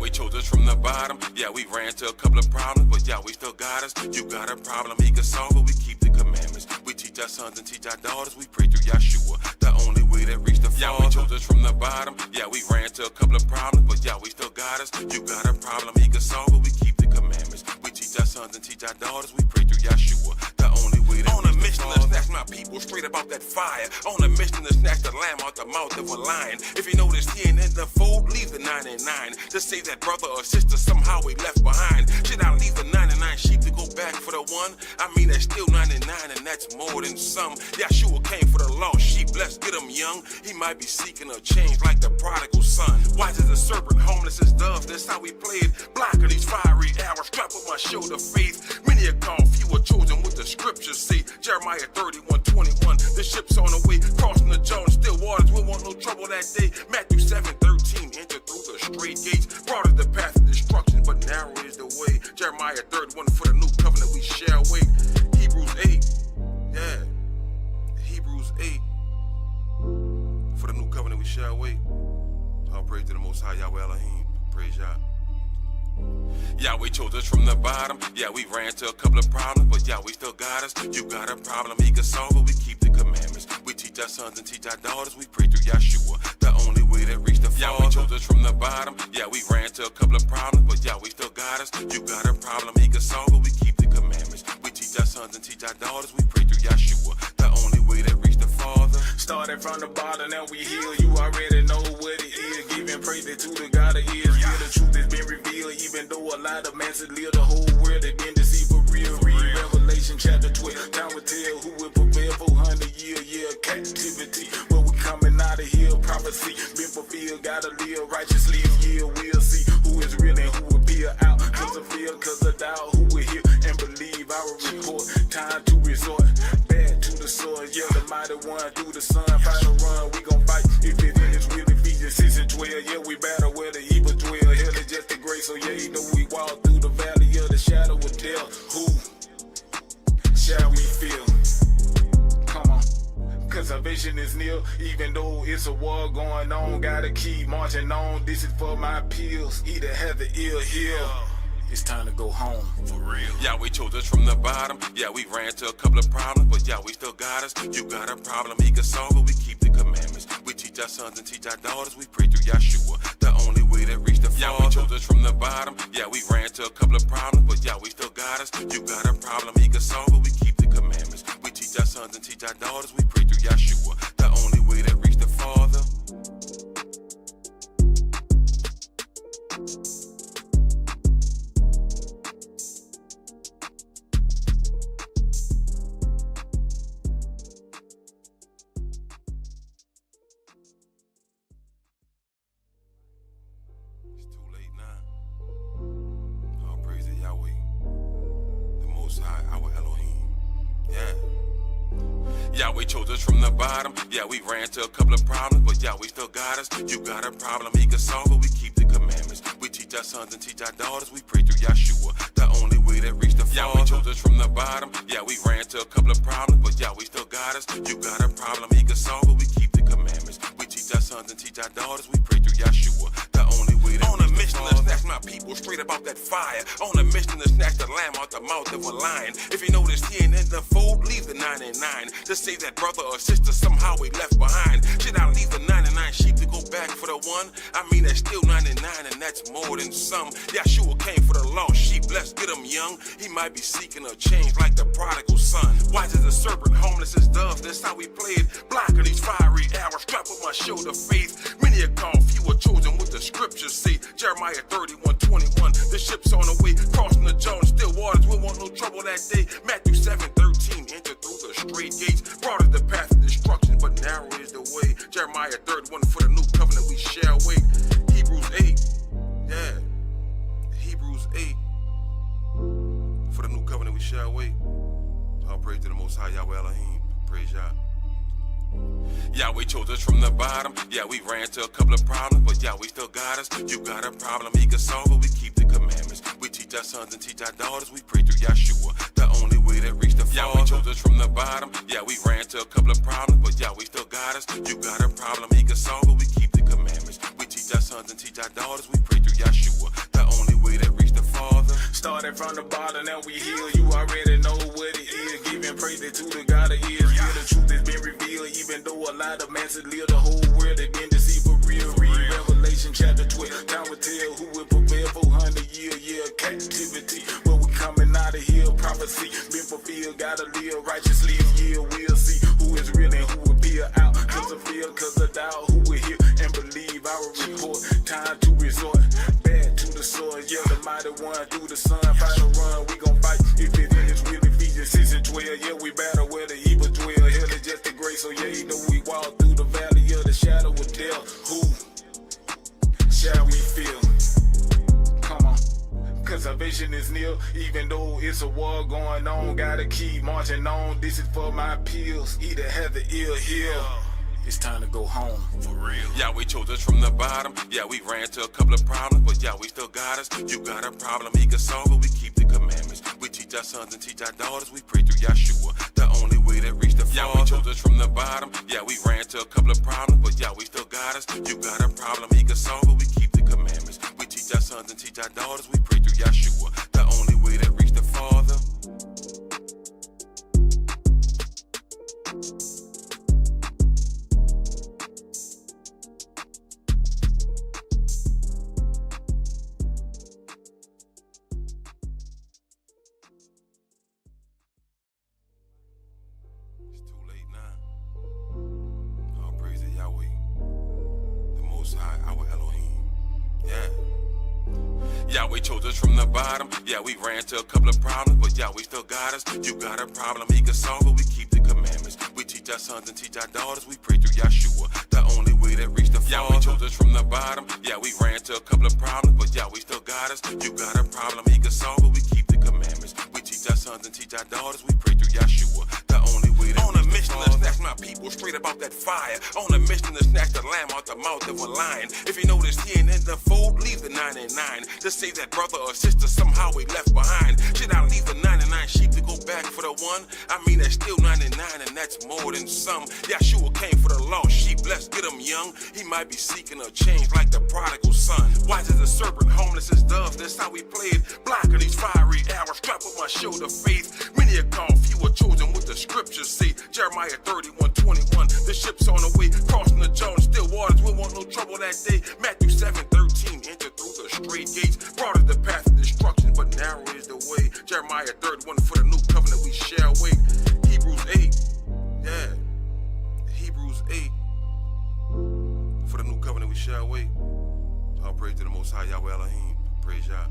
Yahweh chose us from the bottom. Yeah, we ran to a couple of problems, but Yahweh still got us. You got a problem, he can solve it. We keep the commandments. We teach our sons and teach our daughters. We pray through Yahshua, the only way that reach the Father. Yahweh chose us from the bottom. Yeah, we ran to a couple of problems, but Yahweh still got us. You got a problem, he can solve it. We keep the commandments. We teach our sons and teach our daughters. We pray through Yahshua, the only way that on a mission to snatch my people straight about that fire. On a mission to snatch the lamb out the mouth of a lion. If you notice he ain't in the fold, leave the 99. To say that brother or sister somehow we left behind. Should I leave the 99 sheep to go back for the one? I mean that's still 99 and that's more than some. Yahshua came for the lost sheep, let's get him young. He might be seeking a change like the prodigal son. Wise as a serpent, homeless as doves, that's how we played. Blocking these fiery arrows, strap on my shoulder faith. Many are called, few are chosen, what the scriptures say. Jeremiah 31:21, the ship's on the way, crossing the Jordan, still waters, we want no trouble that day. Matthew 7:13, enter through the straight gates, broad is the path of destruction, but narrow is the way. Jeremiah 31, for the new covenant we shall wait. Hebrews 8, yeah, Hebrews 8, for the new covenant we shall wait. All praise to the Most High Yahweh Elohim, praise Yah. Yahweh chose us from the bottom. Yeah, we ran to a couple of problems, but Yahweh still got us. You got a problem, he can solve it. We keep the commandments. We teach our sons and teach our daughters. We pray through Yahshua, the only way that reach the Father. Yahweh chose us from the bottom. Yeah, we ran to a couple of problems, but Yahweh still got us. You got a problem, he can solve it. We keep the commandments. We teach our sons and teach our daughters. We pray through Yahshua, the only way that reach the Father. Started from the bottom, now we heal. You already know what it is. Giving praise to the God of Israel. Yeah, the truth has been revealed, even though a lot of men should live the whole world has been deceived for real. Read Revelation chapter 12. Time will tell who will prevail 400 year captivity. But we coming out of here, prophecy been fulfilled. Gotta live righteously, yeah, we'll see who is real and who will be out. Cause of fear, cause of doubt, who will hear and believe our report. Time to resort back to the sword. Yeah, the mighty one through the sun. Final run, we gon' fight. If it is real, Ephesians 6:12. Yeah, we battle where the evil dwell. Hell is just a grace, so yeah, you know we walk through the valley of the shadow of death. Who shall we feel? Come on. Cause salvation is near, even though it's a war going on. Gotta keep marching on. This is for my pills. Either have the ill heal. It's time to go home, for real. Yahweh chose us from the bottom. Yeah, we ran to a couple of problems, but Yahweh still got us. You got a problem, he can solve it. We keep the commandments. We teach our sons and teach our daughters. We pray through Yahshua, the only way that reach the Father. Yahweh chose us from the bottom. Yeah, we ran to a couple of problems, but Yahweh still got us. You got a problem, he can solve it. We keep the commandments. We teach our sons and teach our daughters. We pray through Yahshua, the only way that reach the Father. Yahweh chose us from the bottom. Yeah, we ran to a couple of problems, but Yahweh still got us. You got a problem, he can solve it. We keep the commandments. We teach our sons and teach our daughters. We pray through Yahshua, the only way that reach the Father. Yahweh chose us from the bottom. Yeah, we ran to a couple of problems, but Yahweh still got us. You got a problem, he can solve it. We keep the commandments. We teach our sons and teach our daughters. We pray through Yahshua, the only way that on a mission to snatch my people straight about that fire. On a mission to snatch the lamb out the mouth of a lion. If you notice he ain't in the fold, leave the 99. To say that brother or sister somehow we left behind. Should I leave the 99 sheep to go back for the one? I mean that's still 99 and that's more than some. Yahshua came for the lost sheep, let's get him young. He might be seeking a change like the prodigal son. Wise as a serpent, homeless as doves, that's how we played. Blocking these fiery arrows, strap on my shoulder faith. Many are called, few are chosen, what the scriptures say. Jeremiah 31:21, the ship's on the way, crossing the Jordan, still waters, we want no trouble that day. Matthew 7:13, enter through the straight gates, broad is the path of destruction, but narrow is the way. Jeremiah 31, for the new covenant we shall wait. Hebrews 8, yeah, Hebrews 8, for the new covenant we shall wait. All praise to the Most High Yahweh Elohim, praise Yah. Yahweh chose us from the bottom. Yeah, we ran to a couple of problems, but Yahweh still got us. You got a problem, he can solve it. We keep the commandments. We teach our sons and teach our daughters. We pray through Yahshua, the only way that reach the Father. Yahweh chose us from the bottom. Yeah, we ran to a couple of problems, but Yahweh still got us. You got a problem, he can solve it. We keep the commandments. We teach our sons and teach our daughters. We pray through Yeshua, the only way that reach the Father. Started from the bottom, now we heal. You already know what it is. Giving praise to the God of Israel. The truth has been revealed, even though a lot of masses live the whole world. They've been deceived for real. Read Revelation chapter 12. Time will tell who will prevail 400 year captivity. But we coming out of here. Prophecy been fulfilled. Gotta live righteously. Yeah, we'll see who is real and who will be out. Cause of fear, cause of doubt. Who will hear and believe our report. Time to resort back to the source. Yeah, the mighty one through the sun. Fight a run, we gon' fight. If it is really Ephesians 6 and 12. Yeah, we battle where the evil dwell. Hell is just a grace. So yeah, you know we walk through the valley of the shadow of death. Who shall we feel? Come on. Cause salvation is near, even though it's a war going on. Gotta keep marching on. This is for my pills. Either have the ill here. It's time to go home, for real. Yahweh chose us from the bottom. Yeah, we ran to a couple of problems, but Yahweh still got us. You got a problem, he can solve it. We keep the commandments. We teach our sons and teach our daughters. We pray through Yeshua, the only way that reach the Father. Yahweh chose us from the bottom. Yeah, we ran to a couple of problems, but Yahweh still got us. You got a problem, he can solve it. We keep the commandments. We teach our sons and teach our daughters. We pray through Yeshua, the only way that reach the Father. Yahweh chose us from the bottom. Yeah, we ran to a couple of problems, but Yahweh still got us. You got a problem, he can solve it. We keep the commandments. We teach our sons and teach our daughters. We pray through Yeshua, the only way that reach the Father. Yahweh chose us from the bottom. Yeah, we ran to a couple of problems, but Yahweh still got us. You got a problem, he can solve it. We keep the commandments. We teach our sons and teach our daughters. We pray through Yeshua, the only way that on a mission to snatch my people straight about that fire. On a mission to snatch the lamb out the mouth of a lion. If you notice he ain't in the fold, leave the 99. Just say that brother or sister somehow we left behind. Should I leave the 99 sheep to go back for the one? I mean, that's still 99 and that's more than some. Yeshua came for the lost sheep. Let's get him young. He might be seeking a change like the prodigal son. Wise as a serpent, homeless as doves. That's how we played. Blocking these fiery arrows. Strap on my shoulder faith. Many are called, few are chosen. What the scriptures say. Jeremiah 31:21. The ship's on the way, crossing the Jordan, still waters. We want no trouble that day. Matthew 7:13. Enter through the straight gates. Broad is the path of destruction, but narrow is the way. Jeremiah 31. For the new covenant we shall wait. Hebrews 8. Yeah. Hebrews 8. For the new covenant we shall wait. All praise to the Most High Yahweh Elohim. Praise Yah.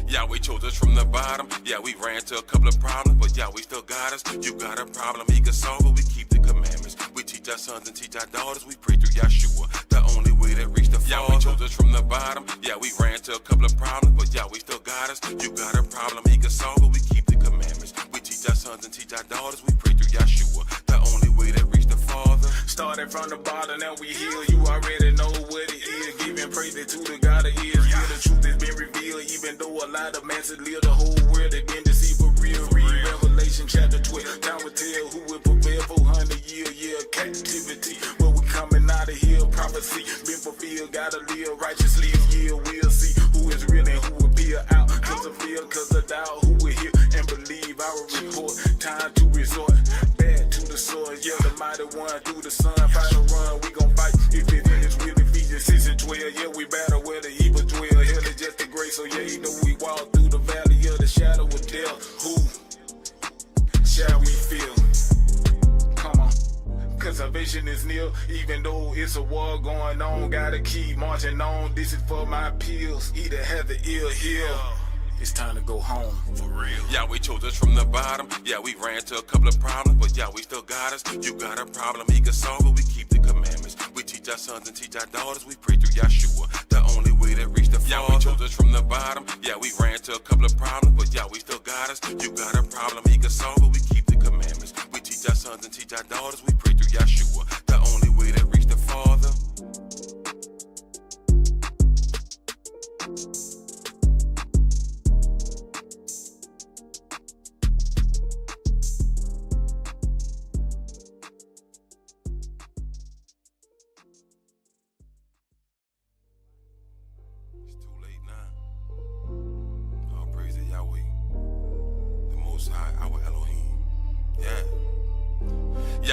Yahweh chose us from the bottom. Yeah, we ran to a couple of problems, but Yahweh still got us. You got a problem, he can solve it. We keep the commandments. We teach our sons and teach our daughters. We pray through Yeshua, the only way that reach the Father. Yahweh chose us from the bottom. Yeah, we ran to a couple of problems, but Yahweh still got us. You got a problem, he can solve it. We keep the commandments. We teach our sons and teach our daughters. We pray through Yeshua, the only way that reach the Father. Started from the bottom, now we heal. You already know what it is. Giving praise to the God of Israel. The truth has been revealed, even though a lot of masses live the whole world. They've been deceived for real. Read Revelation chapter 12. Time will tell who will prevail 400 year captivity. But we coming out of here. Prophecy been fulfilled. Gotta live righteously. Yeah, we'll see who is real and who will be out. Cause of fear, cause of doubt. Who will hear and believe our report. Time to resort back to the source. Yeah, the mighty one through the sun. Fight a run, we gon' fight. If it is really Ephesians 6 and 12. Yeah, we battle where the evil dwell. Hell is just a grace. So yeah, you know we walk through the valley of the shadow of death. Who shall we feel? Come on. Cause salvation is near, even though it's a war going on. Gotta keep marching on. This is for my pills. Either have the ill here. It's time to go home, for real. Yahweh chose us from the bottom. Yeah, we ran to a couple of problems, but Yahweh still got us. You got a problem, he can solve it. We keep the commandments. We teach our sons and teach our daughters. We pray through Yeshua, the only way that reach the Father. Yahweh chose us from the bottom. Yeah, we ran to a couple of problems, but Yahweh still got us. You got a problem, he can solve it. We keep the commandments. We teach our sons and teach our daughters. We pray through Yeshua, the only way that reach the Father.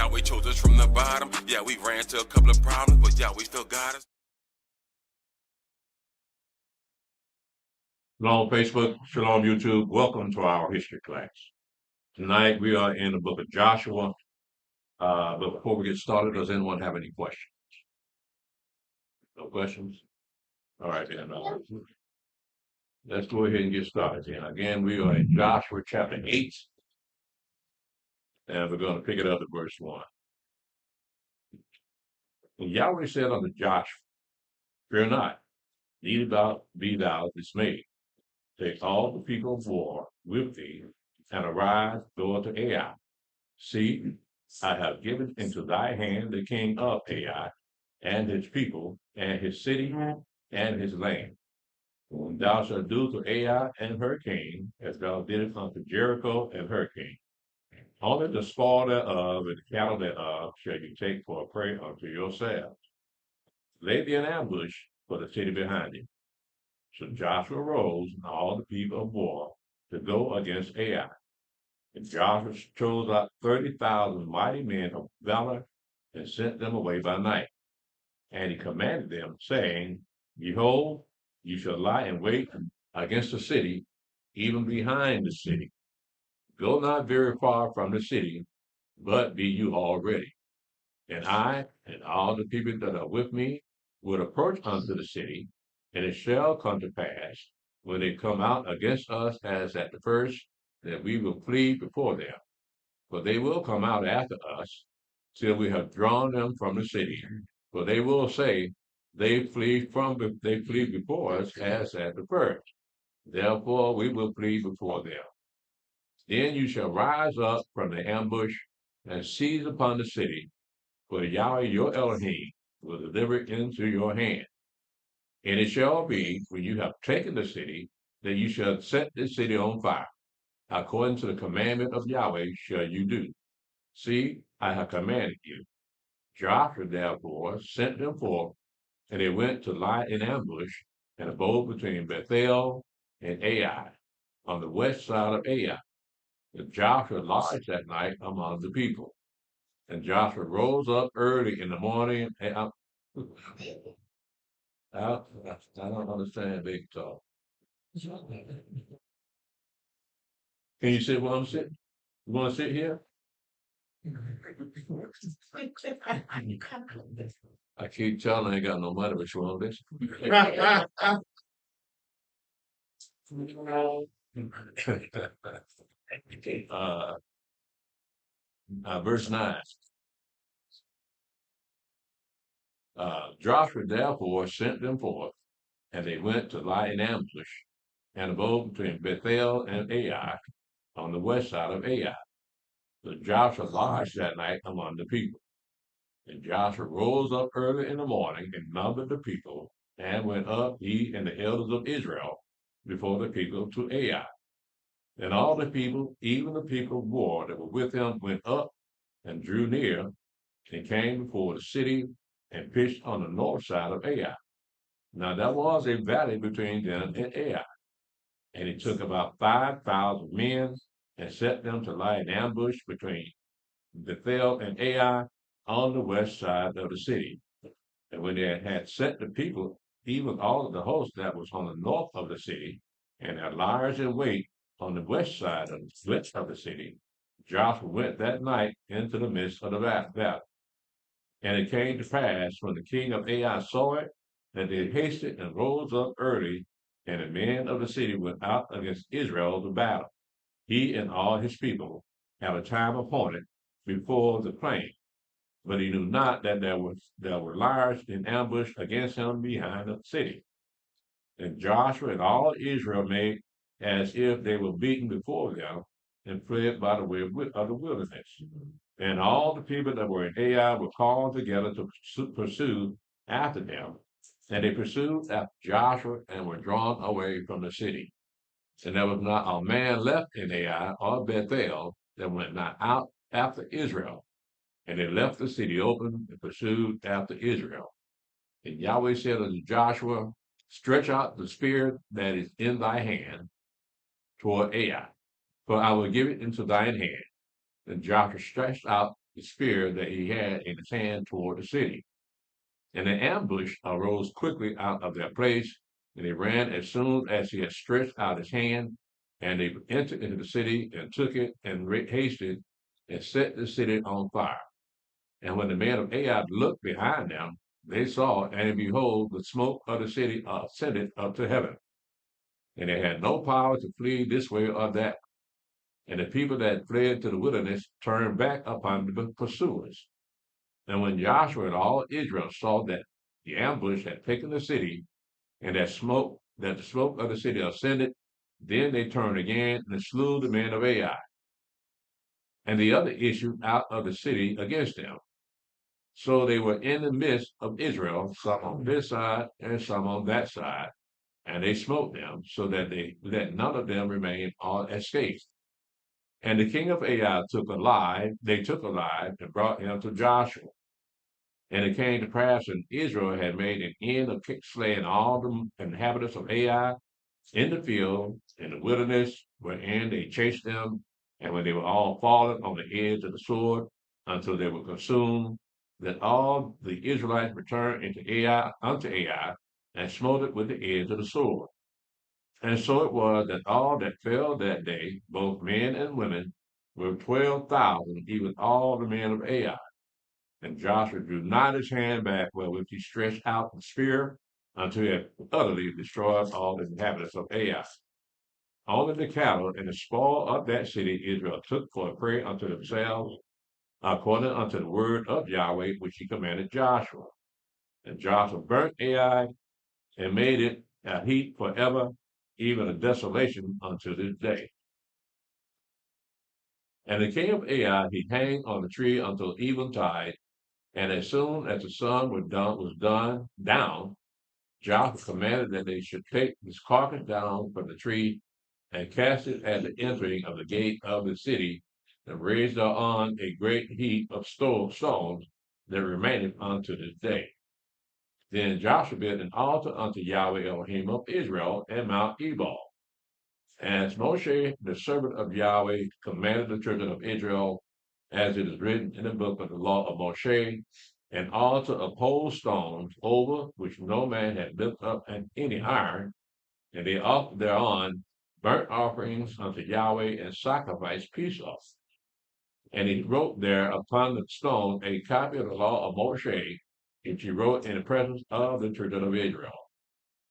Yahweh chose us from the bottom. Yeah, we ran to a couple of problems, but Yahweh still got us. Shalom Facebook, Shalom YouTube. Welcome to our history class. Tonight we are in the book of Joshua. But before we get started, does anyone have any questions? No questions? All right, then. Let's go ahead and get started then. Again, we are in Joshua chapter 8, and we're going to pick it up at verse 1. And Yahweh said unto Joshua, fear not, neither be thou dismayed. Take all the people of war with thee, and arise, go unto Ai. See, I have given into thy hand the king of Ai, and his people, and his city, and his land. And thou shalt do to Ai and her king, as thou didst unto Jericho and her king. Only the spoil thereof and the cattle thereof shall you take for a prey unto yourselves. Lay thee an ambush for the city behind it. So Joshua rose, and all the people of war, to go against Ai. And Joshua chose out 30,000 mighty men of valor, and sent them away by night. And he commanded them, saying, behold, you shall lie in wait against the city, even behind the city. Go not very far from the city, but be you all ready. And I and all the people that are with me will approach unto the city, and it shall come to pass, when they come out against us as at the first, that we will flee before them. For they will come out after us, till we have drawn them from the city. For they will say, they flee before us as at the first. Therefore we will flee before them. Then you shall rise up from the ambush and seize upon the city, for Yahweh your Elohim will deliver it into your hand. And it shall be, when you have taken the city, that you shall set the city on fire. According to the commandment of Yahweh shall you do. See, I have commanded you. Joshua therefore sent them forth, and they went to lie in ambush and abode between Bethel and Ai, on the west side of Ai. And Joshua lodged that night among the people. And Joshua rose up early in the morning. And I don't understand big talk. Can you sit where I'm sitting? You want to sit here? I keep telling I ain't got no money, but you want this? Verse 9. Joshua therefore sent them forth, and they went to lie in ambush, and abode between Bethel and Ai, on the west side of Ai. So Joshua lodged that night among the people. And Joshua rose up early in the morning, and numbered the people, and went up, he and the elders of Israel, before the people to Ai. And all the people, even the people of war that were with him, went up and drew near, and came before the city, and pitched on the north side of Ai. Now there was a valley between them and Ai. And he took about 5,000 men, and set them to lie in ambush between Bethel and Ai, on the west side of the city. And when they had set the people, even all of the host that was on the north of the city, and had liers in wait on the west side of the city, Joshua went that night into the midst of the valley. And it came to pass, when the king of Ai saw it, that they hasted and rose up early, and the men of the city went out against Israel to battle, he and all his people, at a time appointed, before the plain. But he knew not that there were liers in ambush against him behind the city. And Joshua and all Israel made as if they were beaten before them, and fled by the way of the wilderness. And all the people that were in Ai were called together to pursue after them. And they pursued after Joshua, and were drawn away from the city. And there was not a man left in Ai or Bethel that went not out after Israel. And they left the city open, and pursued after Israel. And Yahweh said unto Joshua, stretch out the spear that is in thy hand toward Ai, for I will give it into thine hand. And Joshua stretched out the spear that he had in his hand toward the city. And the ambush arose quickly out of their place, and they ran as soon as he had stretched out his hand, and they entered into the city and took it and hasted and set the city on fire. And when the men of Ai looked behind them, they saw, and behold, the smoke of the city ascended up to heaven. And they had no power to flee this way or that. And the people that fled to the wilderness turned back upon the pursuers. And when Joshua and all Israel saw that the ambush had taken the city, and that the smoke of the city ascended, then they turned again and slew the men of Ai. And the other issued out of the city against them. So they were in the midst of Israel, some on this side and some on that side, and they smote them, so that none of them remained or escaped. And the king of Ai took alive, and brought him to Joshua. And it came to pass when Israel had made an end of slaying all the inhabitants of Ai in the field, in the wilderness, wherein they chased them, and when they were all fallen on the edge of the sword, until they were consumed, that all the Israelites returned unto Ai, and smote it with the edge of the sword. And so it was that all that fell that day, both men and women, were 12,000, even all the men of Ai. And Joshua drew not his hand back wherewith he stretched out the spear until he had utterly destroyed all the inhabitants of Ai. Only the cattle and the spoil of that city Israel took for a prey unto themselves, according unto the word of Yahweh which he commanded Joshua. And Joshua burnt Ai and made it a heap forever, even a desolation unto this day. And the king of Ai he hanged on the tree until eventide, and as soon as the sun was down, Joshua commanded that they should take his carcass down from the tree and cast it at the entering of the gate of the city, and raised thereon a great heap of stones that remaineth unto this day. Then Joshua built an altar unto Yahweh Elohim of Israel in Mount Ebal. As Moshe, the servant of Yahweh, commanded the children of Israel, as it is written in the book of the law of Moshe, an altar of whole stones, over which no man had built up any iron, and they offered thereon burnt offerings unto Yahweh and sacrificed peace offerings. And he wrote there upon the stone a copy of the law of Moshe, which he wrote in the presence of the children of Israel.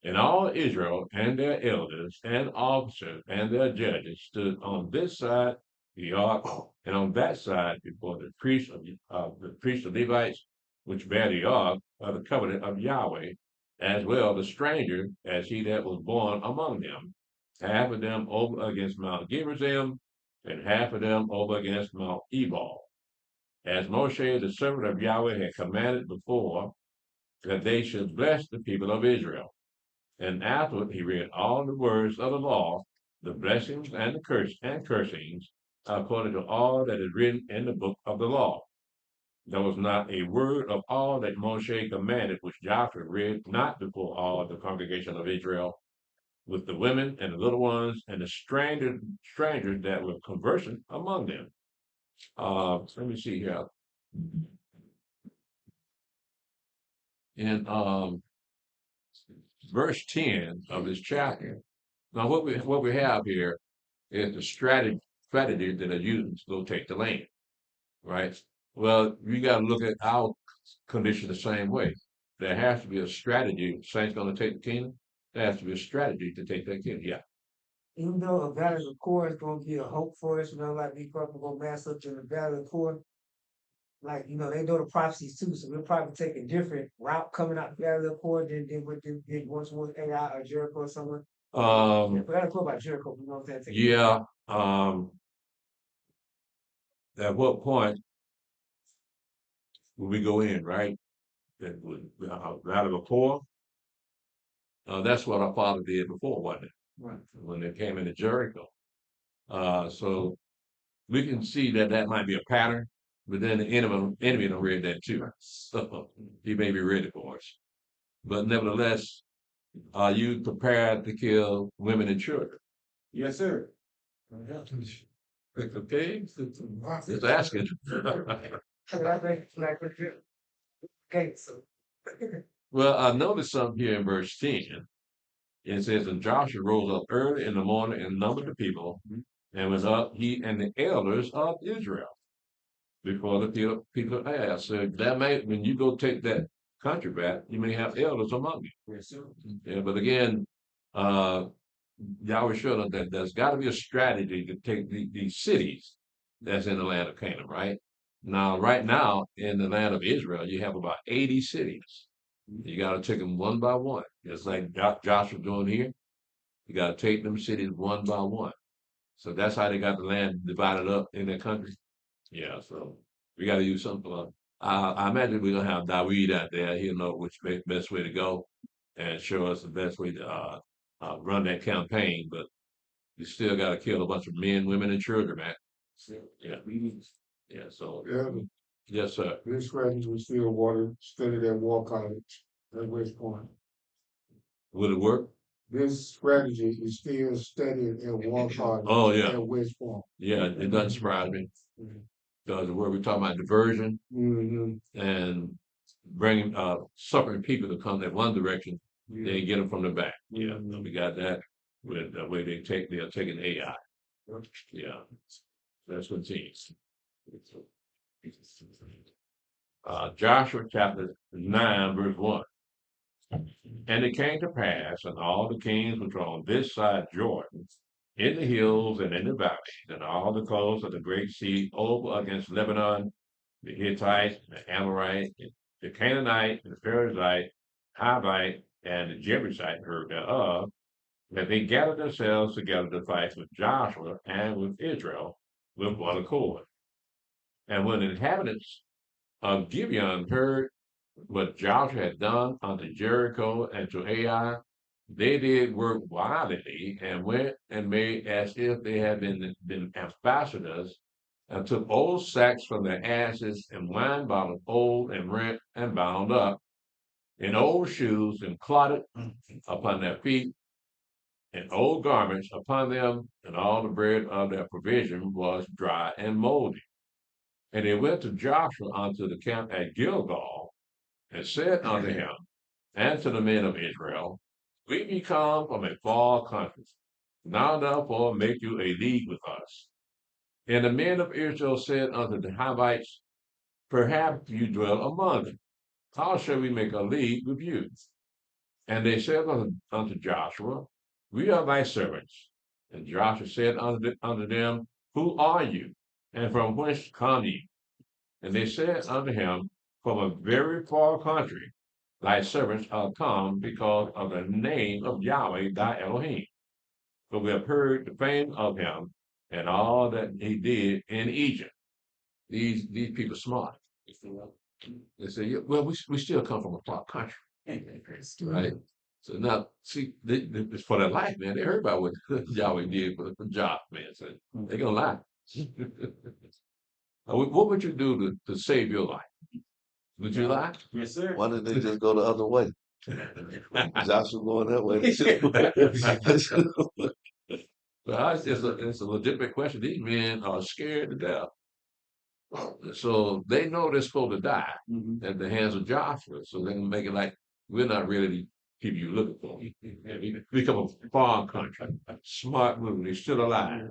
And all Israel and their elders and officers and their judges stood on this side the ark, and on that side before the priests of Levites, which bear the ark of the covenant of Yahweh, as well the stranger as he that was born among them. Half of them over against Mount Gerizim, and half of them over against Mount Ebal, as Moshe the servant of Yahweh had commanded before, that they should bless the people of Israel. And afterward he read all the words of the law, the blessings and the cursings, according to all that is written in the book of the law. There was not a word of all that Moshe commanded which Joshua read not before all the congregation of Israel, with the women and the little ones and the strangers that were conversant among them. Let me see here. In verse 10 of this chapter. Now, what we have here is the strategy that are used to go take the land, right? Well, you got to look at our condition the same way. There has to be a strategy. Saints going to take the kingdom. There has to be a strategy to take that kingdom. Yeah. Even though a valley of Core is going to be a hope for us, like we probably going to mass up in the valley of Core. Like, they know the prophecies too, so we'll probably take a different route coming out the valley of Core than what they did once was AI or Jericho or somewhere. We got to talk about Jericho, you know what I'm saying? Yeah. At what point will we go in, right? That would valley of Core. That's what our father did before, wasn't it? Right. When they came into Jericho. So we can see that might be a pattern, but then the enemy don't read that too. So he may be ready for us. But nevertheless, are you prepared to kill women and children? Yes, sir. Okay, just asking. So I think like okay, so Well, I noticed something here in verse 10. It says, and Joshua rose up early in the morning and numbered the people, and was up, he and the elders of Israel, before the people of Ai. So that may, when you go take that country back, you may have elders among you. yes, sir. Yeah, but again, uh, Yahweh showed us that there's got to be a strategy to take these cities that's in the land of Canaan, right? Now, right now, in the land of Israel, you have about 80 cities. You got to take them one by one, just like Joshua doing here. You got to take them cities one by one. So that's how they got the land divided up in their country. Yeah, so we got to use something. I imagine we're gonna have Dawid out there. He'll know which best way to go and show us the best way to run that campaign. But you still got to kill a bunch of men, women, and children, man. Yeah, yeah. So Yeah, yes, sir. this strategy was still water studied at War College at West Point. Will it work? This strategy is still studied at War College Oh yeah, at West Point. yeah. It doesn't surprise me because the word we're talking about diversion and bringing suffering people to come that one direction, they get them from the back. Yeah, so we got that with the way they're taking AI. Yeah, that's what it is. Joshua chapter 9, verse 1. And it came to pass, and all the kings which were on this side Jordan, in the hills and in the valleys, and all the coasts of the great sea over against Lebanon, the Hittite, the Amorite, the Canaanite, the Perizzite, Hivite, and the Jebusite heard thereof, that they gathered themselves together to fight with Joshua and with Israel with one accord. And when the inhabitants of Gibeon heard what Joshua had done unto Jericho and to Ai, they did work wildly and went and made as if they had been ambassadors, and took old sacks from their asses and wine bottles old and rent and bound up, and old shoes and clotted upon their feet, and old garments upon them, and all the bread of their provision was dry and moldy. And they went to Joshua unto the camp at Gilgal, and said unto him and to the men of Israel, we be come from a far country. Now therefore make you a league with us. And the men of Israel said unto the Hivites, perhaps you dwell among them. How shall we make a league with you? And they said unto Joshua, we are thy servants. And Joshua said unto them, who are you? And from whence come ye? And they said unto him, from a very far country, thy servants are come because of the name of Yahweh thy Elohim. For we have heard the fame of him and all that he did in Egypt. These people smart. They say, yeah, well, we still come from a far country. Right? So now, see, it's for their life, man. They heard about what Yahweh did for Job, man. So they're going to lie. What would you do to save your life? Would you lie? Yes, sir. Why didn't they just go the other way? Joshua going that way. Well, it's a legitimate question. These men are scared to death. So they know they're supposed to die at the hands of Joshua. So they can make it like we're not really the people you looking for. We become a farm country, smart move. They're still alive.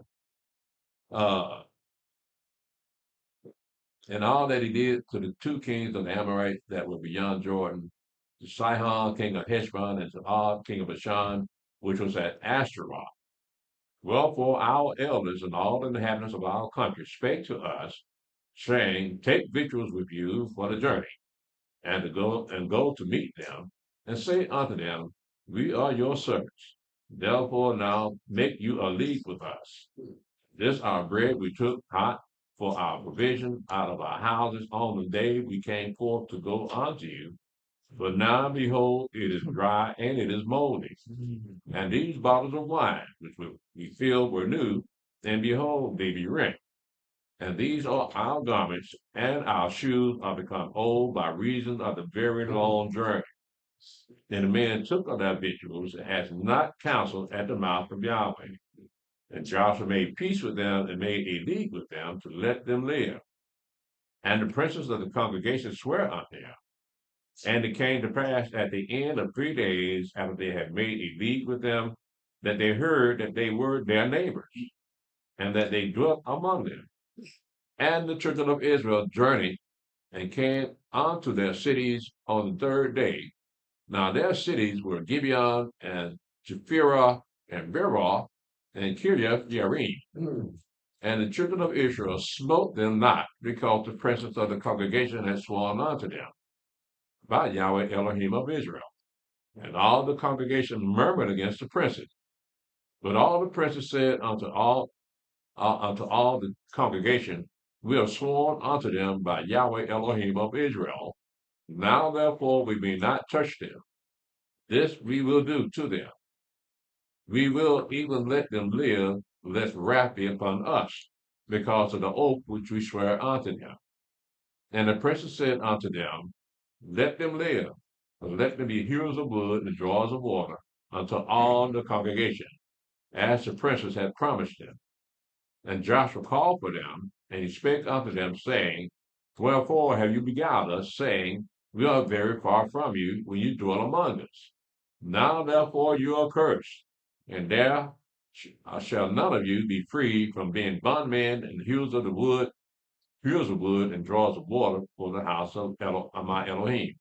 And all that he did to the two kings of the Amorites that were beyond Jordan, to Sihon, king of Heshbon, and to Og, king of Bashan, which was at Ashtaroth. Wherefore our elders and all the inhabitants of our country spake to us, saying, take victuals with you for the journey, and to go to meet them, and say unto them, we are your servants. Therefore now make you a league with us. This our bread we took hot for our provision out of our houses on the day we came forth to go unto you. But now, behold, it is dry and it is moldy. And these bottles of wine, which we filled, were new, and behold, they be rent. And these are our garments, and our shoes are become old by reason of the very long journey. Then the men took of their victuals, and had not counsel at the mouth of Yahweh. And Joshua made peace with them and made a league with them to let them live. And the princes of the congregation swear unto him. And it came to pass at the end of 3 days, after they had made a league with them, that they heard that they were their neighbors, and that they dwelt among them. And the children of Israel journeyed and came unto their cities on the 3rd day. Now their cities were Gibeon and Jephirah and Berah and Kiriath Jearim. And the children of Israel smote them not, because the princes of the congregation had sworn unto them by Yahweh Elohim of Israel. And all the congregation murmured against the princes. But all the princes said unto all the congregation, we have sworn unto them by Yahweh Elohim of Israel. Now therefore we may not touch them. This we will do to them. We will even let them live, lest wrath be upon us, because of the oath which we swear unto them. And the princes said unto them, let them live, and let them be hewers of wood and drawers of water unto all the congregation, as the princes had promised them. And Joshua called for them, and he spake unto them, saying, wherefore have you beguiled us, saying, we are very far from you when you dwell among us? Now therefore you are cursed, and there shall none of you be free from being bondmen and hewers of wood and drawers of water for the house of my Elohim.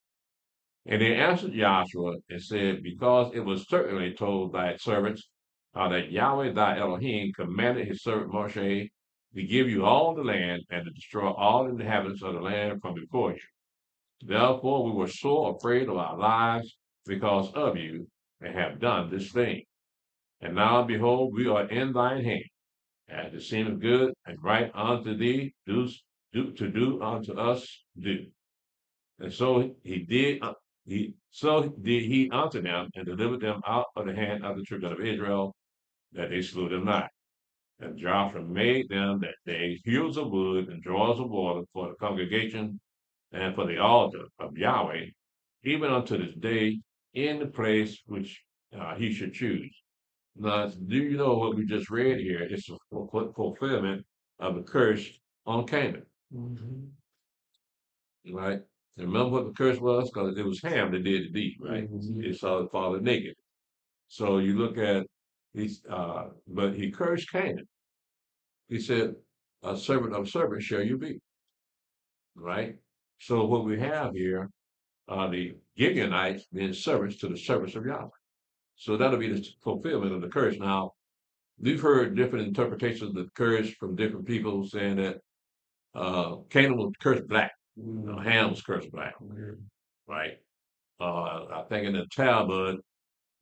And they answered Joshua and said, because it was certainly told thy servants that Yahweh thy Elohim commanded his servant Moshe to give you all the land and to destroy all the inhabitants of the land from before you. Therefore we were sore afraid of our lives because of you, and have done this thing. And now behold, we are in thine hand, as it seemeth good and right unto thee, to do unto us do. And so he did he unto them, and delivered them out of the hand of the children of Israel, that they slew them not. And Joshua made them that day hewers of wood and drawers of water for the congregation and for the altar of Yahweh, even unto this day, in the place which he should choose. Now, do you know what we just read here? It's a fulfillment of the curse on Canaan, right? And remember what the curse was? Because it was Ham that did the deed, right? He saw his father naked. So you look at these, but he cursed Canaan. He said, a servant of servants shall you be, right? So what we have here are the Gibeonites being servants to the servants of Yahweh. So that'll be the fulfillment of the curse. Now, we've heard different interpretations of the curse from different people, saying that Canaan was cursed black, Ham was cursed black, right? I think in the Talmud,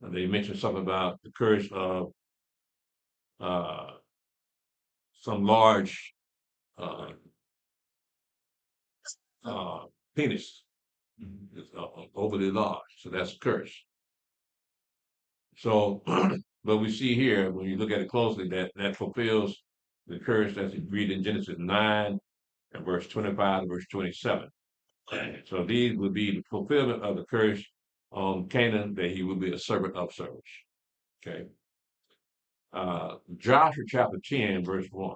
they mentioned something about the curse of some large uh, penis. It's overly large, so that's a curse. So, but we see here, when you look at it closely, that fulfills the curse that's agreed in Genesis 9 and verse 25 to verse 27. So these would be the fulfillment of the curse on Canaan, that he would be a servant of servants. Okay. Joshua chapter 10, verse 1.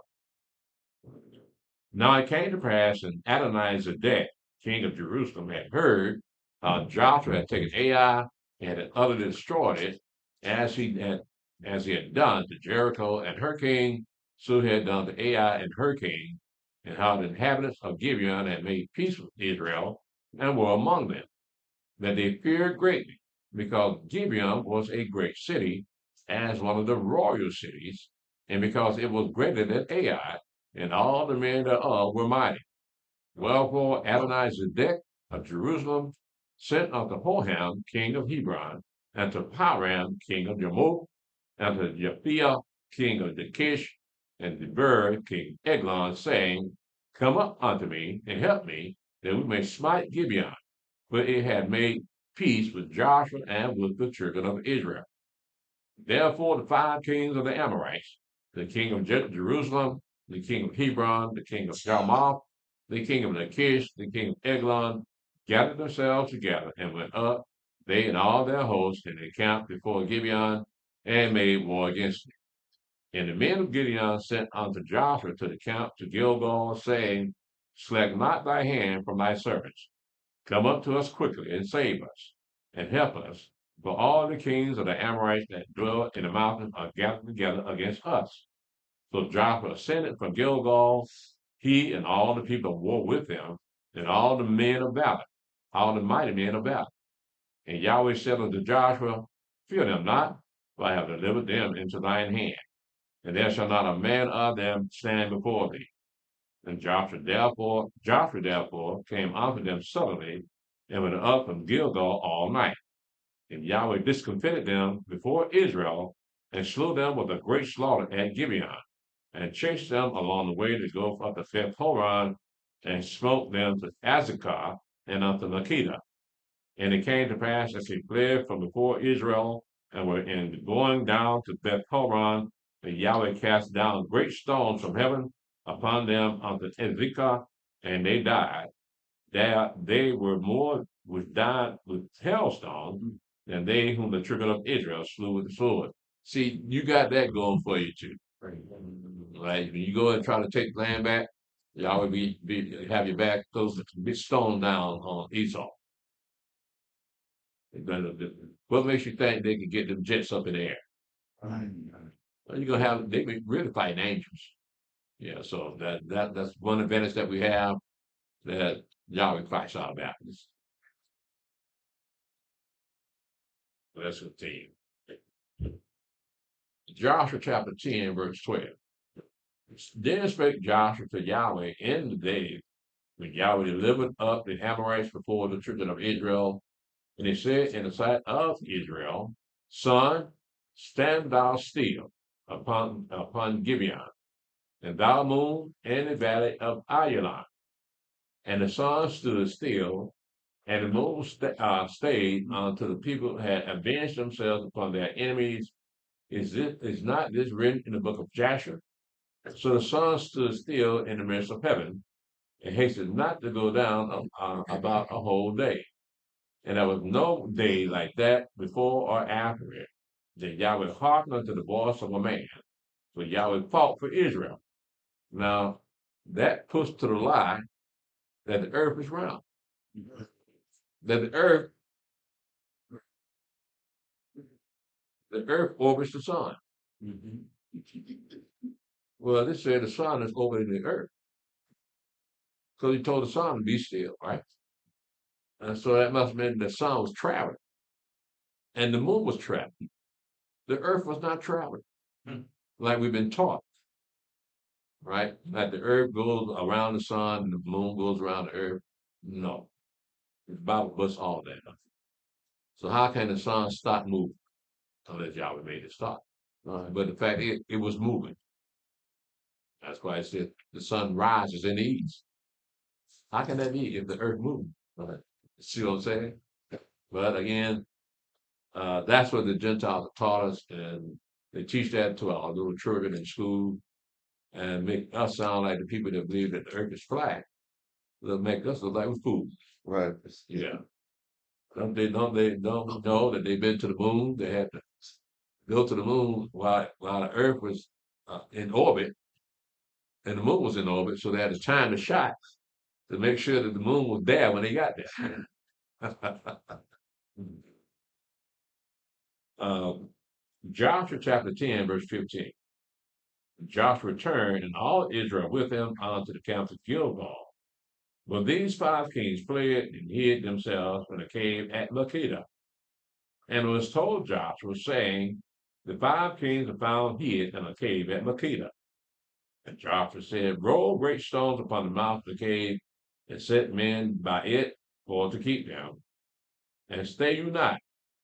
Now it came to pass, and Adonizedek, king of Jerusalem, had heard how Joshua had taken Ai and had utterly destroyed it, as he had done to Jericho and her king, so he had done to Ai and her king, and how the inhabitants of Gibeon had made peace with Israel and were among them, that they feared greatly, because Gibeon was a great city, as one of the royal cities, and because it was greater than Ai, and all the men thereof were mighty. Wherefore Adonizedek of Jerusalem sent unto Hoham, king of Hebron, and to Param, king of Jarmuth, and to Japhia, king of Lachish, and Deber, king of Eglon, saying, come up unto me, and help me, that we may smite Gibeon, for it had made peace with Joshua and with the children of Israel. Therefore the 5 kings of the Amorites, the king of Jerusalem, the king of Hebron, the king of Jarmuth, the king of Lachish, the king of Eglon, gathered themselves together and went up, they and all their hosts, and they camped before Gibeon, and made war against it. And the men of Gibeon sent unto Joshua to the camp to Gilgal, saying, Slack not thy hand from thy servants. Come up to us quickly and save us, and help us, for all the kings of the Amorites that dwell in the mountains are gathered together against us. So Joshua ascended from Gilgal, he and all the people of war with him, and all the men of valor, all the mighty men of valor. And Yahweh said unto Joshua, Fear them not, for I have delivered them into thine hand, and there shall not a man of them stand before thee. And Joshua therefore came unto them suddenly, and went up from Gilgal all night. And Yahweh discomfited them before Israel, and slew them with a great slaughter at Gibeon, and chased them along the way to go up to Beth Horon, and smote them to Azekah and unto Makkedah. And it came to pass as they fled from before Israel, and were in going down to Beth Horon, that Yahweh cast down great stones from heaven upon them unto Azekah, and they died. They were more which died with hailstones than they whom the children of Israel slew with the sword. See, you got that going for you too. Right? When you go and try to take land back, Yahweh have your back, those big stone down on Esau. What makes you think they can get them jets up in the air? Well, you're gonna have they be really fighting angels. Yeah, so that's one advantage that we have that Yahweh fights our battles. Let's continue. Joshua chapter 10, verse 12. Then spake Joshua to Yahweh in the day when Yahweh delivered up the Amorites before the children of Israel. And he said in the sight of Israel, Sun, stand thou still upon Gibeon, and thou moon in the valley of Ayalon. And the sun stood still, and the moon stayed until the people had avenged themselves upon their enemies. Is not this written in the book of Jasher? So the sun stood still in the midst of heaven, and hastened not to go down about a whole day. And there was no day like that before or after it. Then Yahweh hearkened unto the voice of a man. So Yahweh fought for Israel. Now, that puts to the lie that the earth is round. That the earth orbits the sun. Well, this said the sun is orbiting the earth. So he told the sun to be still, right? And so that must mean the sun was traveling. And the moon was traveling. The earth was not traveling. Like we've been taught. Right? Like the earth goes around the sun and the moon goes around the earth. No. The Bible puts all that up. So how can the sun stop moving? Unless Yahweh made it stop. But the fact it was moving. That's why it said the sun rises in the east. How can that be if the earth moves? See what I'm saying? But again, that's what the Gentiles have taught us, and they teach that to our little children in school, and make us sound like the people that believe that the earth is flat. They'll make us look like we're fools. Right. Yeah. Don't know that they've been to the moon? They had to go to the moon while the earth was in orbit, and the moon was in orbit, so they had to time the shot to make sure that the moon was there when they got there. Joshua chapter 10, verse 15. Joshua returned, and all Israel with him unto the camp of Gilgal. But these 5 kings fled and hid themselves in a cave at Makkedah. And it was told Joshua, saying, The 5 kings are found hid in a cave at Makkedah. And Joshua said, Roll great stones upon the mouth of the cave, and set men by it for to keep them. And stay you not,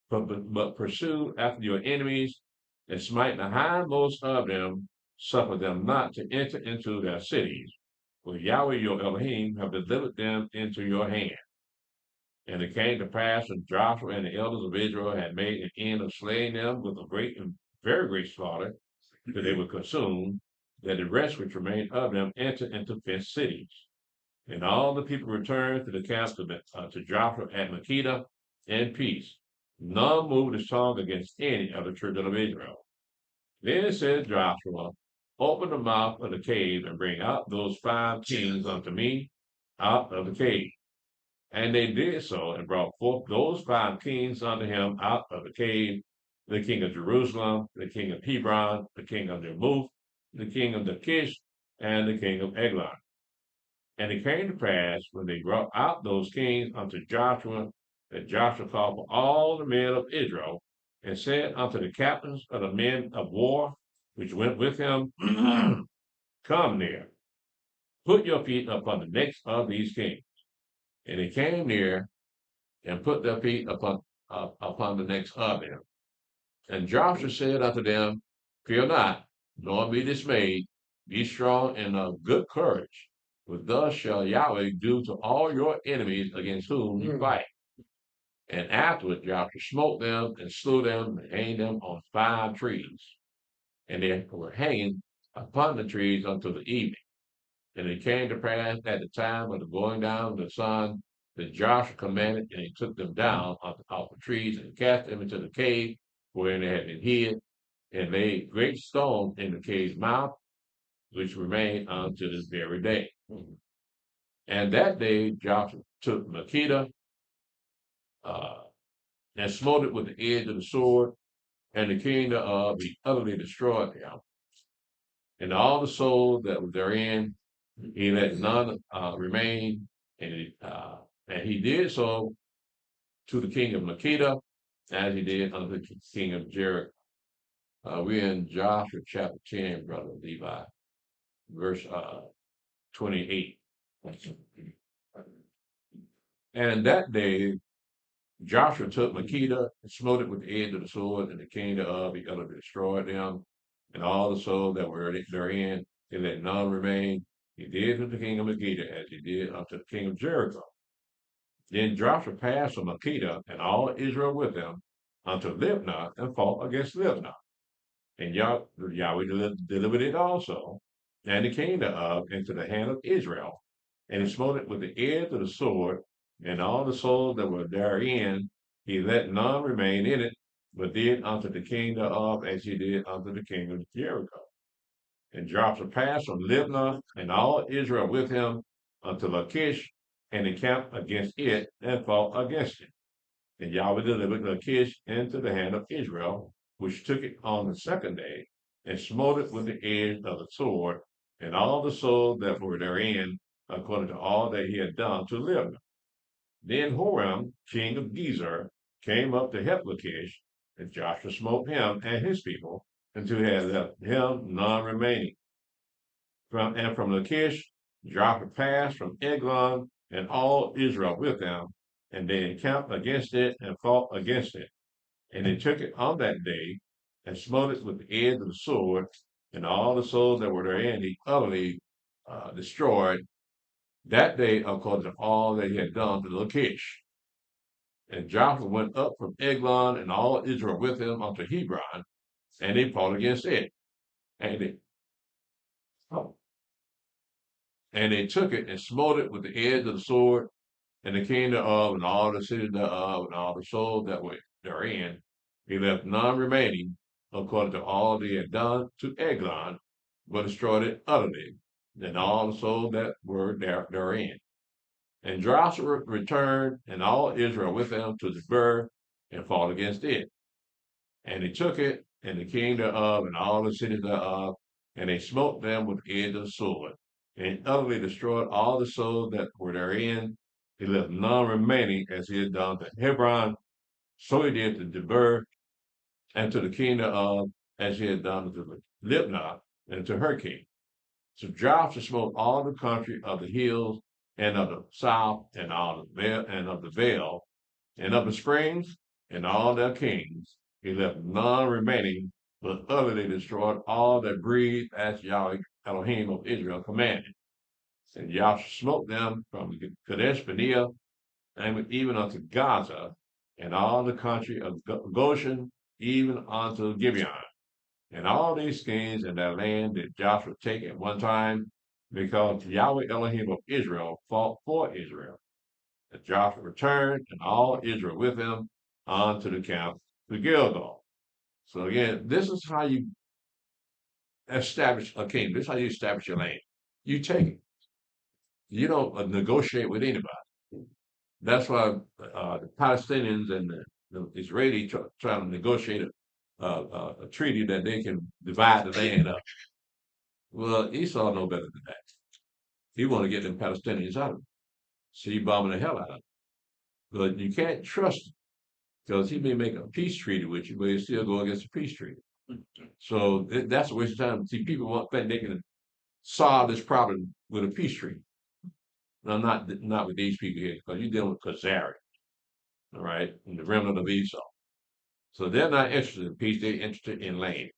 but pursue after your enemies, and smite the hindmost of them, suffer them not to enter into their cities. For Yahweh your Elohim have delivered them into your hand. And it came to pass when Joshua and the elders of Israel had made an end of slaying them with a great and very great slaughter, that they were consumed, that the rest which remained of them entered into fenced cities. And all the people returned to the camp to Joshua at Makkedah in peace. None moved his tongue against any of the children of Israel. Then said Joshua, Open the mouth of the cave and bring out those 5 kings unto me, out of the cave. And they did so, and brought forth those 5 kings unto him out of the cave, the king of Jerusalem, the king of Hebron, the king of Jarmuth, the king of Lachish, and the king of Eglon. And it came to pass, when they brought out those kings unto Joshua, that Joshua called for all the men of Israel, and said unto the captains of the men of war, which went with him, Come near, put your feet upon the necks of these kings. And they came near and put their feet upon the necks of them. And Joshua said unto them, Fear not, nor be dismayed, be strong and of good courage. For thus shall Yahweh do to all your enemies against whom you fight. And afterward Joshua smote them and slew them and hanged them on 5 trees. And they were hanging upon the trees until the evening. And it came to pass at the time of the going down of the sun that Joshua commanded, and he took them down off the trees and cast them into the cave wherein they had been hid, and laid great stones in the cave's mouth, which remain unto this very day. And that day Joshua took Makkedah and smote it with the edge of the sword, and the kingdom of he utterly destroyed them. And all the souls that were therein, he let none remain, and he did so to the king of Makkedah, as he did unto the king of Jericho. We're in Joshua chapter 10, brother Levi, verse 28. And that day Joshua took Makkedah and smote it with the edge of the sword, and the king of he utterly destroyed them, and all the souls that were therein, he let none remain. He did to the king of Makkedah as he did unto the king of Jericho. Then Joshua passed from Makkedah, and all Israel with him, unto Libnah, and fought against Libnah. And Yahweh delivered it also, and the kingdom of into the hand of Israel. And he smote it with the edge of the sword, and all the souls that were therein, he let none remain in it, but did unto the kingdom of as he did unto the king of Jericho. And Joshua passed from Libnah, and all Israel with him, unto Lachish, and encamped against it, and fought against it. And Yahweh delivered Lachish into the hand of Israel, which took it on the 2nd day, and smote it with the edge of the sword, and all the souls that were therein, according to all that he had done to Libnah. Then Horam, king of Gezer, came up to help Lachish, and Joshua smote him and his people, until he had left him none remaining. From Lachish, Joshua passed from Eglon, and all Israel with them, and they encamped against it and fought against it. And they took it on that day, and smote it with the edge of the sword, and all the souls that were therein he utterly destroyed that day, according to all that he had done to Lachish. And Joshua went up from Eglon, and all Israel with him, unto Hebron, and they fought against it. And they took it and smote it with the edge of the sword, and the kingdom of, and all the cities thereof, and all the souls that were therein. He left none remaining, according to all they had done to Eglon, but destroyed it utterly, and all the souls that were therein. And Joshua returned, and all Israel with him, to Zebur, and fought against it. And they took it, and the kingdom of, and all the cities thereof, and they smote them with the edge of the sword, and utterly destroyed all the souls that were therein. He left none remaining, as he had done to Hebron, so he did to Debir, and to the kingdom of, as he had done to Libnah, and to her king. So Joshua smote all the country of the hills, and of the south, and all the vale, and of the vale, and of the springs, and all their kings. He left none remaining, but utterly destroyed all that breathed, as Yahweh Elohim of Israel commanded. And Joshua smote them from Kadesh Barnea, and even unto Gaza, and all the country of Goshen, even unto Gibeon. And all these kings and their land did Joshua take at one time, because Yahweh Elohim of Israel fought for Israel. And Joshua returned, and all Israel with him, unto the camp to Gilgal. So again, this is how you establish a kingdom. This is how you establish your land. You take it. You don't negotiate with anybody. That's why the Palestinians and the Israelis trying to negotiate a treaty that they can divide the land up. Well, Esau know better than that. He want to get them Palestinians out of it. So he bombing the hell out of them. But you can't trust him because he may make a peace treaty with you, but he still go against a peace treaty. So that's a waste of time. See, people think they can solve this problem with a peace treaty. No, not with these people here, because you're dealing with Khazari, all right, and the remnant of Esau. So they're not interested in peace; they're interested in land,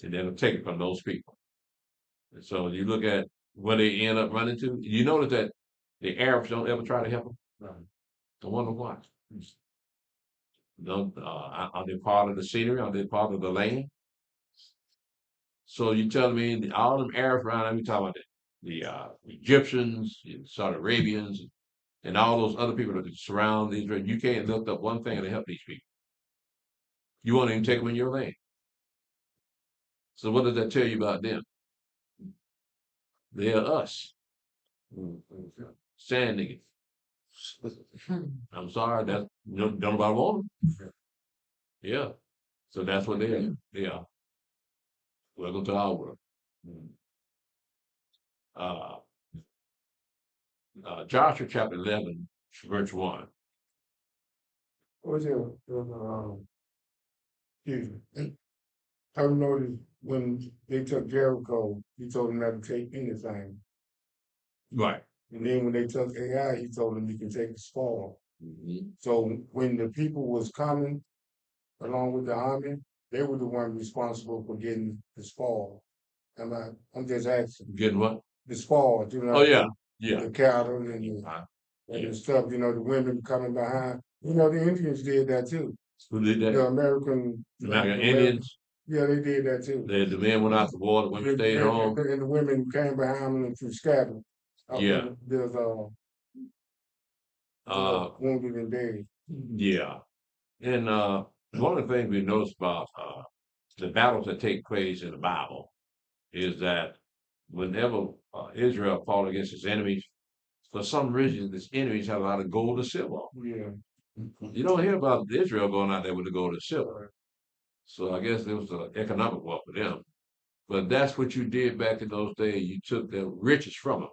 and they'll take it from those people. And so you look at where they end up running to. You notice that the Arabs don't ever try to help them. Right. I wonder why. No, are they part of the scenery? Are they part of the land? So you telling me all them Arabs around? We talking about the Egyptians, the Saudi Arabians, and all those other people that surround Israel. You can't lift up one thing to help these people. You won't even take them in your land. So what does that tell you about them? They're us. Sand niggas. I'm sorry, that don't nobody want them. Yeah. So that's what they are. They are. Welcome to our world. Uh, Joshua chapter 11, verse 1. What's it? Excuse me. I noticed when they took Jericho, he told them not to take anything. Right. And then when they took AI, he told them you can take the spoil. Mm-hmm. So when the people was coming along with the army, they were the ones responsible for getting the spoil. I'm just asking. Getting what? The spoil, you know. Oh yeah, yeah. The cattle and the stuff, you know, the women coming behind. You know, the Indians did that too. Who did that? The American Indians. Yeah, they did that too. The men went out to war, the women stayed home. And the women came behind them and threw scattered. Yeah. There's wounded and dead. Yeah. And one of the things we notice about the battles that take place in the Bible is that whenever Israel fought against its enemies, for some reason, its enemies had a lot of gold or silver. Yeah. You don't hear about Israel going out there with the gold or silver. So I guess it was an economic war for them. But that's what you did back in those days. You took the riches from them.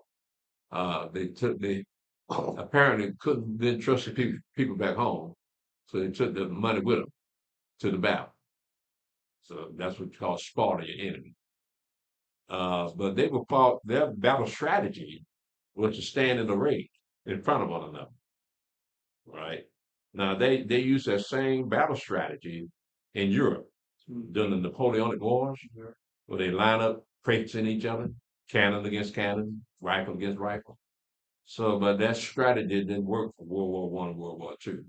They apparently didn't trust the people back home. So they took the money with them to the battle. So that's what you call spoiling your enemy. But they were fought, their battle strategy was to stand in the ring in front of one another. Right? Now they used that same battle strategy in Europe during the Napoleonic Wars, where they line up crates in each other, cannon against cannon, rifle against rifle. So, but that strategy didn't work for World War I and World War II.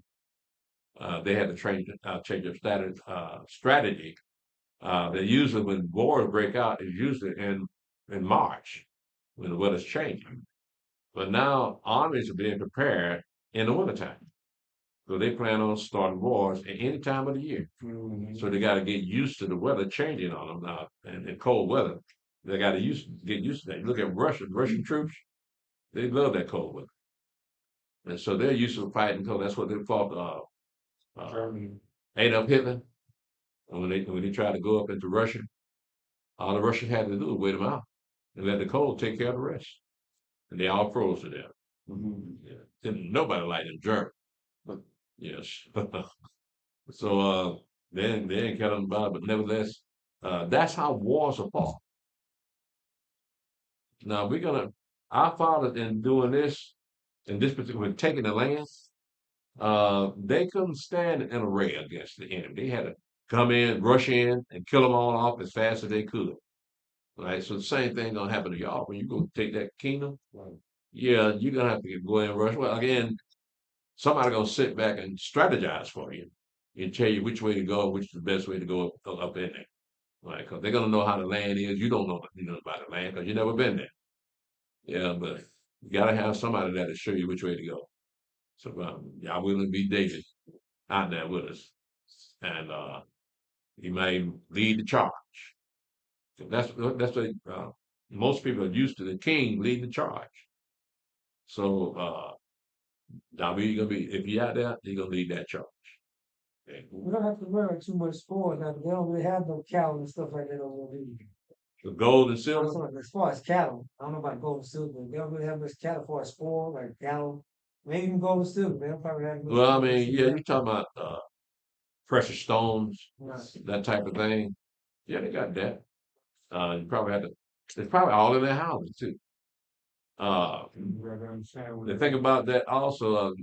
They had to change their strategy. They usually, when wars break out, is usually in March when the weather's changing. But now armies are being prepared in the wintertime. So they plan on starting wars at any time of the year. Mm-hmm. So they got to get used to the weather changing on them now, and in cold weather. They got to get used to that. You look at Russian troops, they love that cold weather. And so they're used to fighting cold. That's what they fought Adolf Hitler. And when they tried to go up into Russia, all the Russians had to do was wait them out and let the cold take care of the rest. And they all froze to death. Mm-hmm. Yeah. Nobody liked them Germans. But yes. So they didn't care about it, but nevertheless, that's how wars are fought. Now our fathers in doing this, in this particular, taking the land, they couldn't stand an array against the enemy. They had to come in, rush in, and kill them all off as fast as they could. Right? So the same thing gonna happen to y'all when you go take that kingdom. Right. Yeah, you're gonna have to go in and rush. Well, again, somebody gonna sit back and strategize for you and tell you which way to go, which is the best way to go up in there. Right? Because they're gonna know how the land is. You don't know about the land because you never been there. Yeah, but you gotta have somebody there to show you which way to go. So y'all willing to be David out there with us, and he may lead the charge. So that's what most people are used to, the king leading the charge. So now we gonna be if you out there, you're gonna need that charge. Okay. We don't have to worry too much for it. Now, they don't really have no cattle and stuff like that over there. The gold and That's silver. what- As far as cattle, I don't know about gold and silver. They don't really have much cattle for a spoil, like cattle. Maybe even gold and silver. They don't probably have much. Well, I gold and mean, yeah, silver. you talking about precious stones, Right. that type of thing. Yeah, they got that. You probably have to. It's probably all in their houses too. You gotta understand what The it thing is. about that also,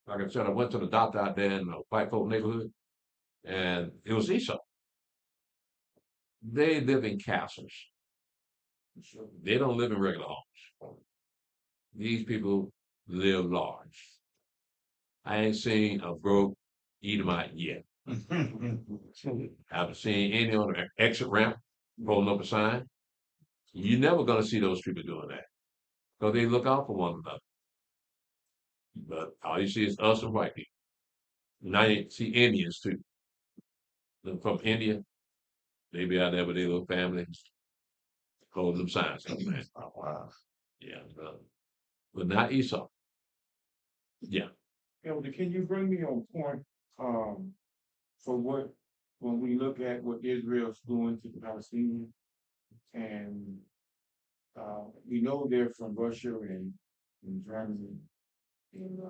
like I said, I went to the doctor out there in the white folk neighborhood, and it was Esau. They live in castles. They don't live in regular homes. These people live large. I ain't seen a broke Edomite yet. I haven't seen any on the exit ramp holding up a sign. You're never gonna see those people doing that because they look out for one another. But all you see is us and white people. Now you see Indians too. They're from India, they be out there with their little families, holding them signs up, man. Oh, wow. Yeah, but not Esau. Yeah. Elder, can you bring me on point, for what, when we look at what Israel's doing to the Palestinians? And, we know they're from Russia and Germany. And,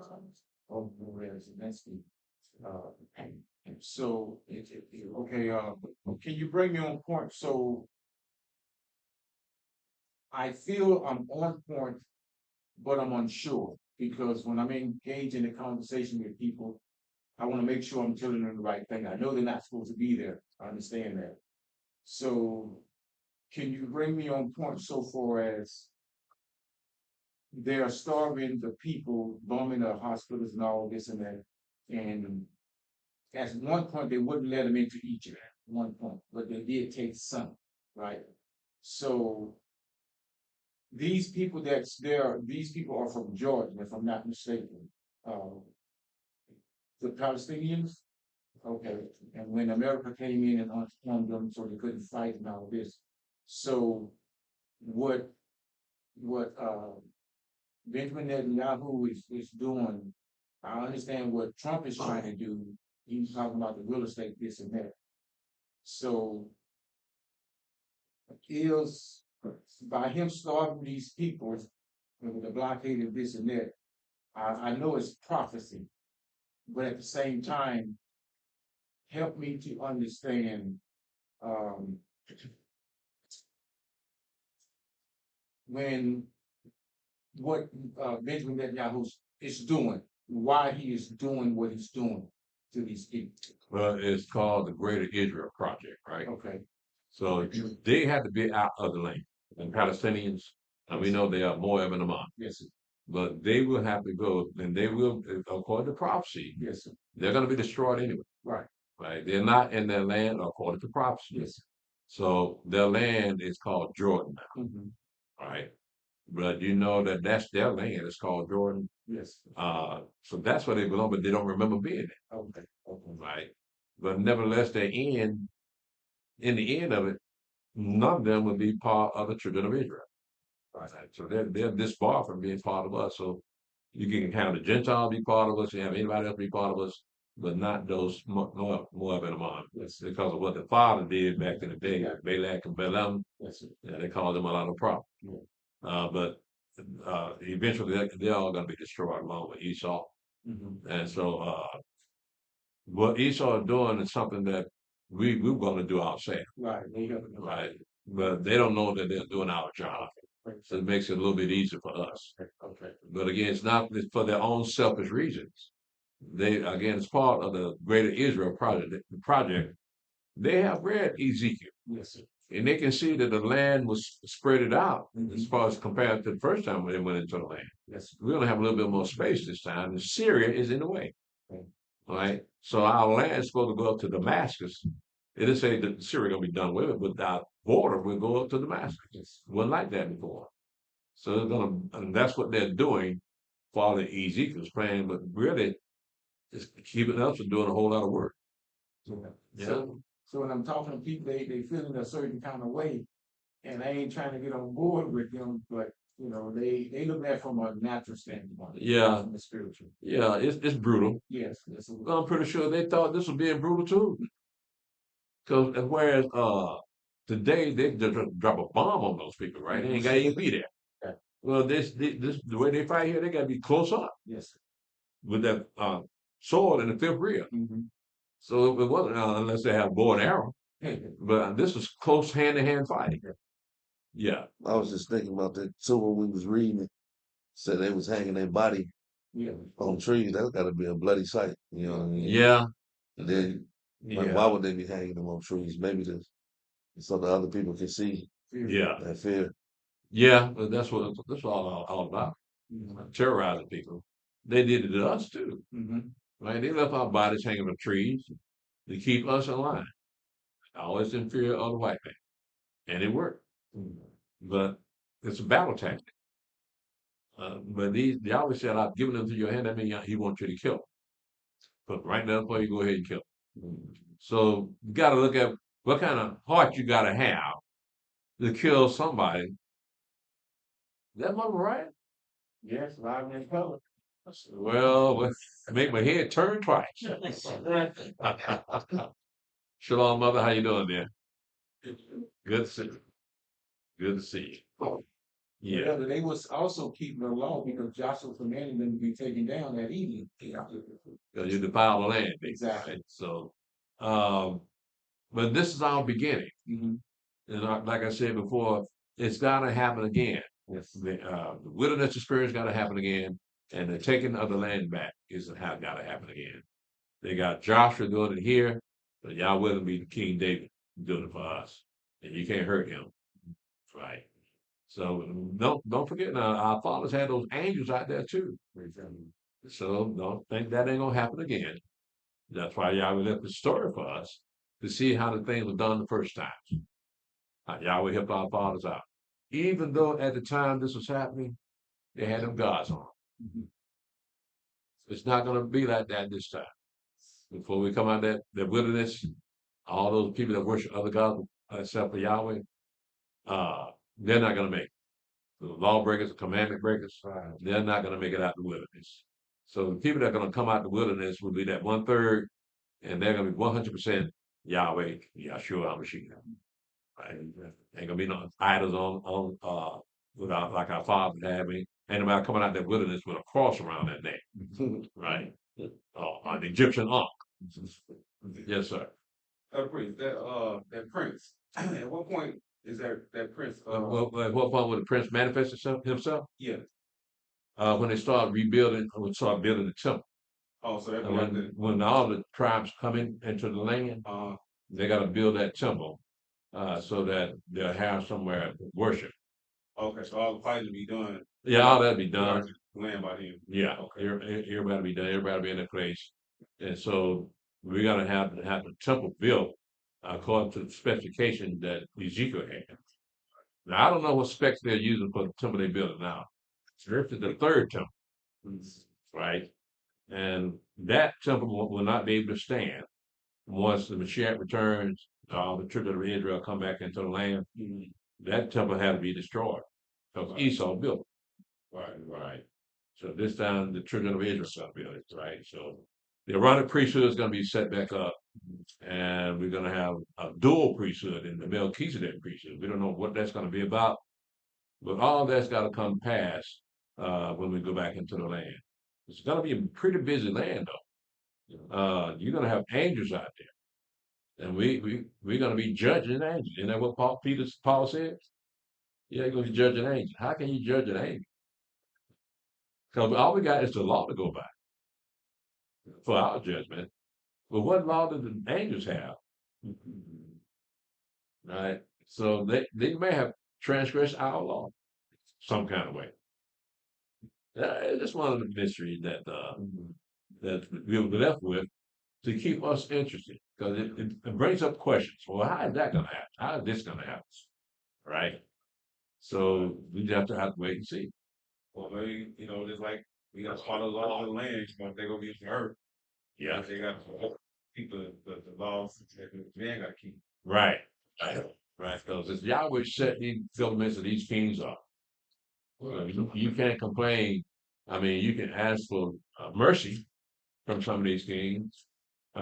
over there, Zelensky. So, okay, can you bring me on point? So I feel I'm on point, but I'm unsure because when I'm engaged in a conversation with people, I want to make sure I'm telling them the right thing. I know they're not supposed to be there. I understand that. So can you bring me on point so far as they're starving the people, bombing the hospitals and all this and that. And at one point, they wouldn't let them into Egypt at one point, but they did take some, right? So these people that's there, these people are from Jordan, if I'm not mistaken. The Palestinians, okay, and when America came in and unarmed them so they couldn't fight and all this. So what Benjamin Netanyahu is doing, I understand what Trump is trying to do. He's talking about the real estate, this and that. So is by him starving these people with the blockade of this and that, I know it's prophecy, but at the same time, help me to understand when what Benjamin Netanyahu is doing, why he is doing what he's doing to these people. Well, it's called the Greater Israel Project, right? Okay. So they had to be out of the land. And Palestinians, and we know they are Moab and Ammon. Yes, sir. But they will have to go, and they will, according to prophecy, Yes, sir. they're going to be destroyed anyway. Right. Right? They're not in their land according to prophecy. Yes, sir. So their land is called Jordan now, Mhm. right? But you know that that's their land. It's called Jordan. Yes. So that's where they belong, but they don't remember being there, Okay. Okay. right? But nevertheless, in the end of it, none of them will be part of the children of Israel. Right. So they're disbarred from being part of us. So you can have the Gentiles be part of us, you have anybody else be part of us, but not those Moab and Ammon. Yes. Because of what the father did back in the day, Balak and Balaam. Yes, sir. Yeah, they caused them a lot of problems. Yeah. But eventually they're all going to be destroyed along with Esau. Mhm. And so what Esau is doing is something that we're going to do ourselves, Right. right? But they don't know that they're doing our job. So it makes it a little bit easier for us. Okay. But again, it's not for their own selfish reasons. It's part of the Greater Israel project. They have read Ezekiel. Yes, sir. And they can see that the land was spread it out Mhm. as far as compared to the first time when they went into the land. Yes. We're going to have a little bit more space this time, and Syria is in the way. Okay. Right? So our land is supposed to go up to Damascus. It didn't say that Syria going to be done with it, but our border will go up to Damascus. Yes. It wasn't like that before. So it's going to, and that's what they're doing for the Ezekiel's plan, but really it's keeping us from doing a whole lot of work. Yeah. Yeah. So when I'm talking to people, they feel in a certain kind of way. And I ain't trying to get on board with them, but you know, they look at it from a natural standpoint. Yeah. From the spiritual. Yeah, it's brutal. Yes. Well, I'm pretty sure they thought this was being brutal too. Because whereas today they just drop a bomb on those people, right? They ain't got to even be there. Yeah. Well, this the way they fight here, they got to be close up Yes. with that sword in the fifth rib. Mm-hmm. So it wasn't unless they have bow and arrow. But this was close hand-to-hand fighting. Yeah. I was just thinking about that too when we was reading it. Said they was hanging their body Yeah. on trees. That's got to be a bloody sight. You know what I mean? Yeah. And then, like, why would they be hanging them on trees? Maybe so the other people can see Yeah. that fear. Yeah. But that's what that's all about. Mm-hmm. Terrorizing people. They did it to us too. Mm-hmm. Right? They left our bodies hanging on trees to keep us in line. Always in fear of the white man. And it worked. But it's a battle tactic. But they always said, I've given them to your hand. That means he wants you to kill them. But right now, before you go ahead and kill them. So you got to look at what kind of heart you got to have to kill somebody. That mother right? Yes, loud and color. Well, make my head turn twice. Shalom, mother. How you doing there? Good to see you. Good to see you. Yeah. They was also keeping the law because Joshua commanded them to be taken down that evening. Because you defile the land. Exactly. Right? So, but this is our beginning. Mm-hmm. And like I said before, it's got to happen again. Yes. The wilderness experience got to happen again, and the taking of the land back is got to happen again. They got Joshua doing it here, but y'all will be King David doing it for us, and you can't hurt him, right? So don't forget now, our fathers had those angels out there too. So don't think that ain't gonna happen again. That's why Yahweh left the story for us to see how the things were done the first time. Yahweh helped our fathers out. Even though at the time this was happening, they had them gods on. Mm-hmm. It's not going to be like that this time. Before we come out of that wilderness, all those people that worship other gods except for Yahweh, they're not going to make it. The lawbreakers, the commandment breakers, they're not going to make it out the wilderness. So the people that are going to come out the wilderness will be that 1/3, and they're going to be 100% Yahweh, Yahshua HaMashiach. Right? Ain't gonna be no idols on without like our fathers having. Ain't nobody coming out that wilderness with a cross around that neck, right? An Egyptian ankh. Yes, sir. Prince, that prince. At what point is that prince? At what point would the prince manifest himself? Yeah. When they start rebuilding, when they start building the temple. Oh, so that's And when all the tribes come into the land, they got to build that temple so that they'll have somewhere to worship. Okay, so all the fighting will be done. Yeah, all that be done. Land by him. Yeah, Okay. everybody be done. Everybody be in their place, and so we're gonna have the temple built according to the specification that Ezekiel had. Now I don't know what specs they're using for the temple they're building now. This is the third temple, right? And that temple will not be able to stand once the Mashiach returns. All the children of Israel come back into the land. That temple had to be destroyed because Esau built it. Right. So this time the children of Israel got to build it, right? So the Aaronic priesthood is going to be set back up, and we're going to have a dual priesthood in the Melchizedek priesthood. We don't know what that's going to be about, but all that's got to come past when we go back into the land. It's going to be a pretty busy land, though. You're going to have angels out there, and we're going to be judging angels. Isn't that what Paul said? Yeah, you're going to be judging angels. How can you judge an angel? Because all we got is the law to go by for our judgment. But what law do the angels have? Right? So they may have transgressed our law some kind of way. It's just one of the mysteries that we were left with to keep us interested. Because it brings up questions. Well, how is that going to happen? How is this going to happen? Right? So we just have to wait and see. Well, maybe, just like we got to follow the law of the land, they're going to be hurt. Yeah. They got to keep the laws that man got to keep. Right. right? Because it's Yahweh set these governments and these kings up. You can't complain. I mean, you can ask for mercy from some of these kings,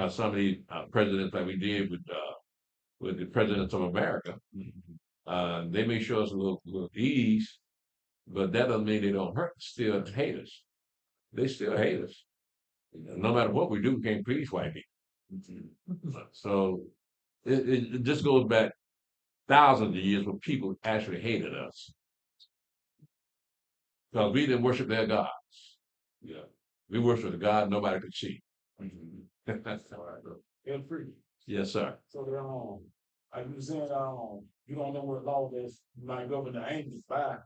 some of these presidents like we did with the presidents of America. They may show us a little ease, but that doesn't mean they don't still hate us. They still hate us. No matter what we do, we can't please white people. So it just goes back thousands of years when people actually hated us because we didn't worship their gods. Yeah, we worship the God nobody could see. Feel free. Yes, sir. So like you said, you don't know what law that's might govern the angels by,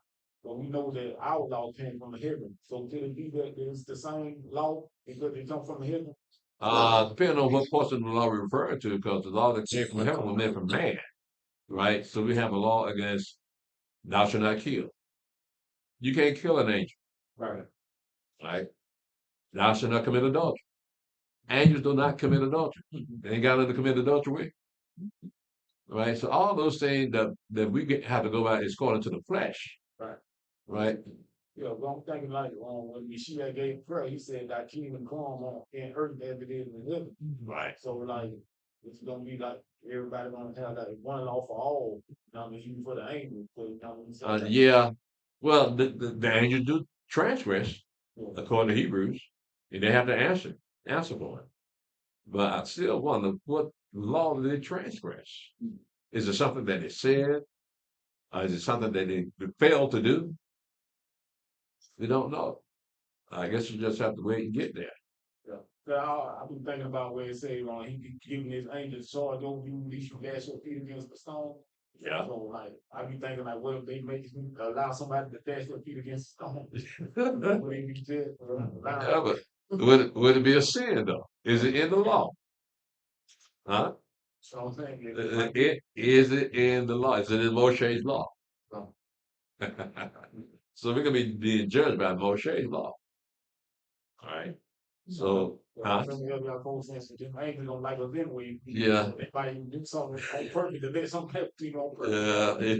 but we know that our law came from the heaven. So could it be that it's the same law because it come from the heaven? Depending on what portion of the law we're referring to, because the law that came from heaven was meant from man, right? So we have a law against thou shalt not kill. You can't kill an angel, Right. right? Thou shalt not commit adultery. Angels do not commit adultery. They ain't got nothing to commit adultery with. Right? So all those things that we have to go by is according to the flesh. Right. Right? Yeah, but I'm thinking like when Yeshua gave prayer, he said thy kingdom come on in earth as it is in heaven. Right. So like it's gonna be like everybody gonna have like one law for all, not even for the angels. Yeah. Well, the angels do transgress according to Hebrews, and they have to answer for it. But I still wonder what law did they transgress? Is it something that they said? Is it something that they failed to do? We don't know. I guess you just have to wait and get there. Yeah. I've been thinking about where it says he be giving his angels charge over you, least you dash your feet against the stone. Yeah. So like I be thinking like what if they allow somebody to dash their feet against the stone? Would they be dead? Yeah, but would it be a sin though? Is it in the law? Huh? So I'm saying Is it in the law? Is it in Moshe's law? No. So we're gonna be being judged by Moshe's law. All right. So some of the other folks saying them angels don't like us anyway. Yeah. They might even do something on purpose to let something happen to you on purpose.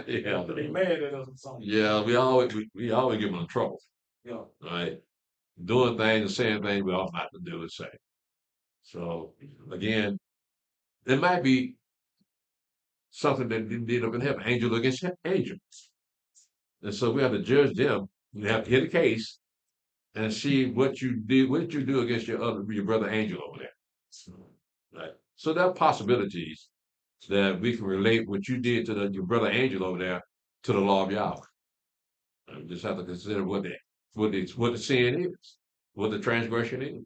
Yeah. They mad at us or something. Yeah, we always give them trouble. Yeah. Right? Doing things and saying things we ought not to do and say. So again, it might be something that did up in heaven, angel against angel. And so we have to judge them. We have to hear the case and see what you did, what did you do against your brother angel over there. Right. So there are possibilities that we can relate what you did to your brother angel over there to the law of Yahweh. And we just have to consider what the sin is, what the transgression is.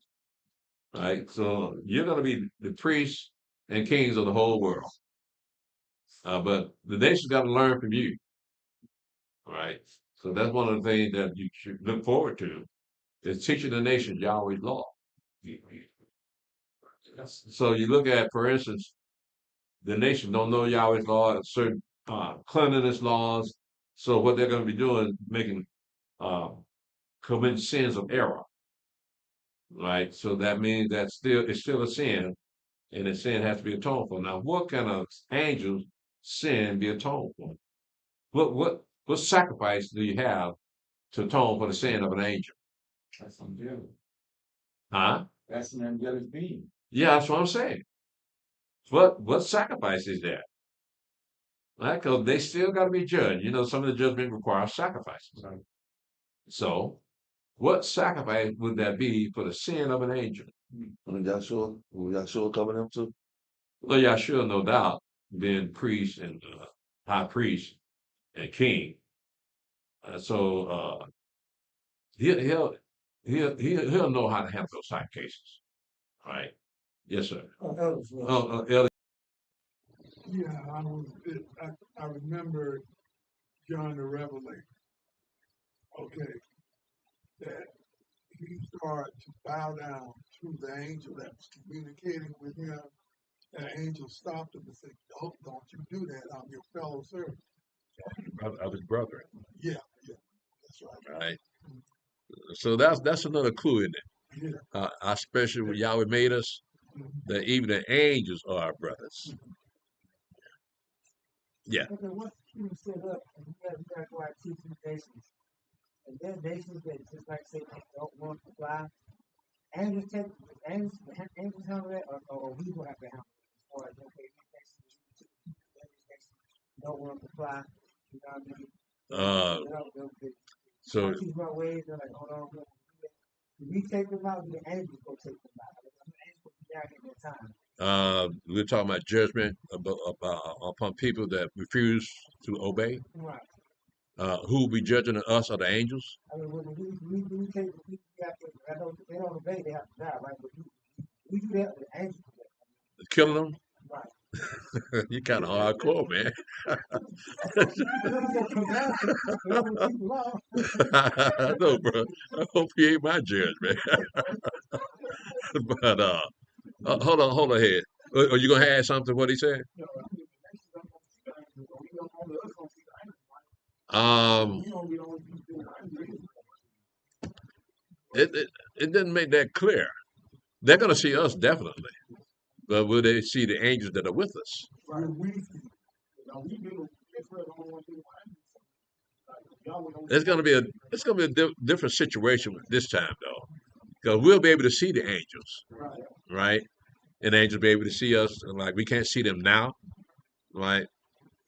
Right. So you're going to be the priests and kings of the whole world. But the nation's got to learn from you. Right. So that's one of the things that you should look forward to is teaching the nation Yahweh's law. So you look at, for instance, the nation don't know Yahweh's law, certain cleanliness laws. So what they're going to be doing, making committing sins of error, right? So that means that it's still a sin, and the sin has to be atoned for. Now, what kind of angels sin be atoned for? What sacrifice do you have to atone for the sin of an angel? That's angelic. Huh? That's an angelic being. Yeah, that's what I'm saying. What sacrifice is that? Right? Because they still got to be judged. You know, some of the judgment requires sacrifices. Right. So, what sacrifice would that be for the sin of an angel? Yahshua coming up too? Well, Yahshua, no doubt, being priest and high priest and king. So he'll know how to handle those type cases. Right? Yes, sir. Elder. Yeah, I remember John the Revelator. Okay, that he started to bow down to the angel that was communicating with him. And the angel stopped him and said, don't you do that. I'm your fellow servant. Of his brother. Yeah, that's right. Right. So that's another clue in it. Yeah. Especially when Yahweh made us, that even the angels are our brothers. Yeah. Okay, once you set up, and you gotta go out and teach these nations, and there are nations that just like say they don't want to fly, and just take and just handle that, or we will have to handle it as far as okay, these nations don't want to fly, you know what I mean? So Keep my ways, they're like, hold on, we take them out, the angels go take them out. The angels will be out in their time. we're talking about judgment upon people that refuse to obey. Right. Who will be judging us or the angels? I mean, when we take the people out there, I know they don't obey, they have to die, right? But we do that with the angels. Killing them? Right. You kind of hardcore, man. I know, bro. I hope he ain't my judge, man. But hold on here. Are you gonna add something to what he said? It didn't make that clear. They're gonna see us definitely, but will they see the angels that are with us? It's gonna be a different situation this time though, because we'll be able to see the angels, right? And the angels be able to see us, and like we can't see them now, right?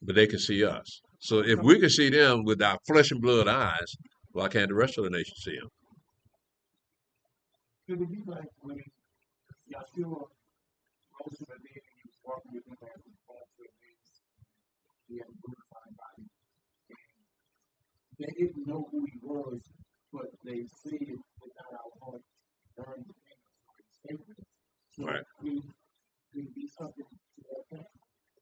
But they can see us. So if we can see them with our flesh and blood eyes, why can't the rest of the nation see them? Could it be like when Yahshua rose from the dead and he was walking with them as he was going to the place, he had a glorified body. And they didn't know who he was, but they said it without our heart learned the thing of his so Right. Could be something to that point.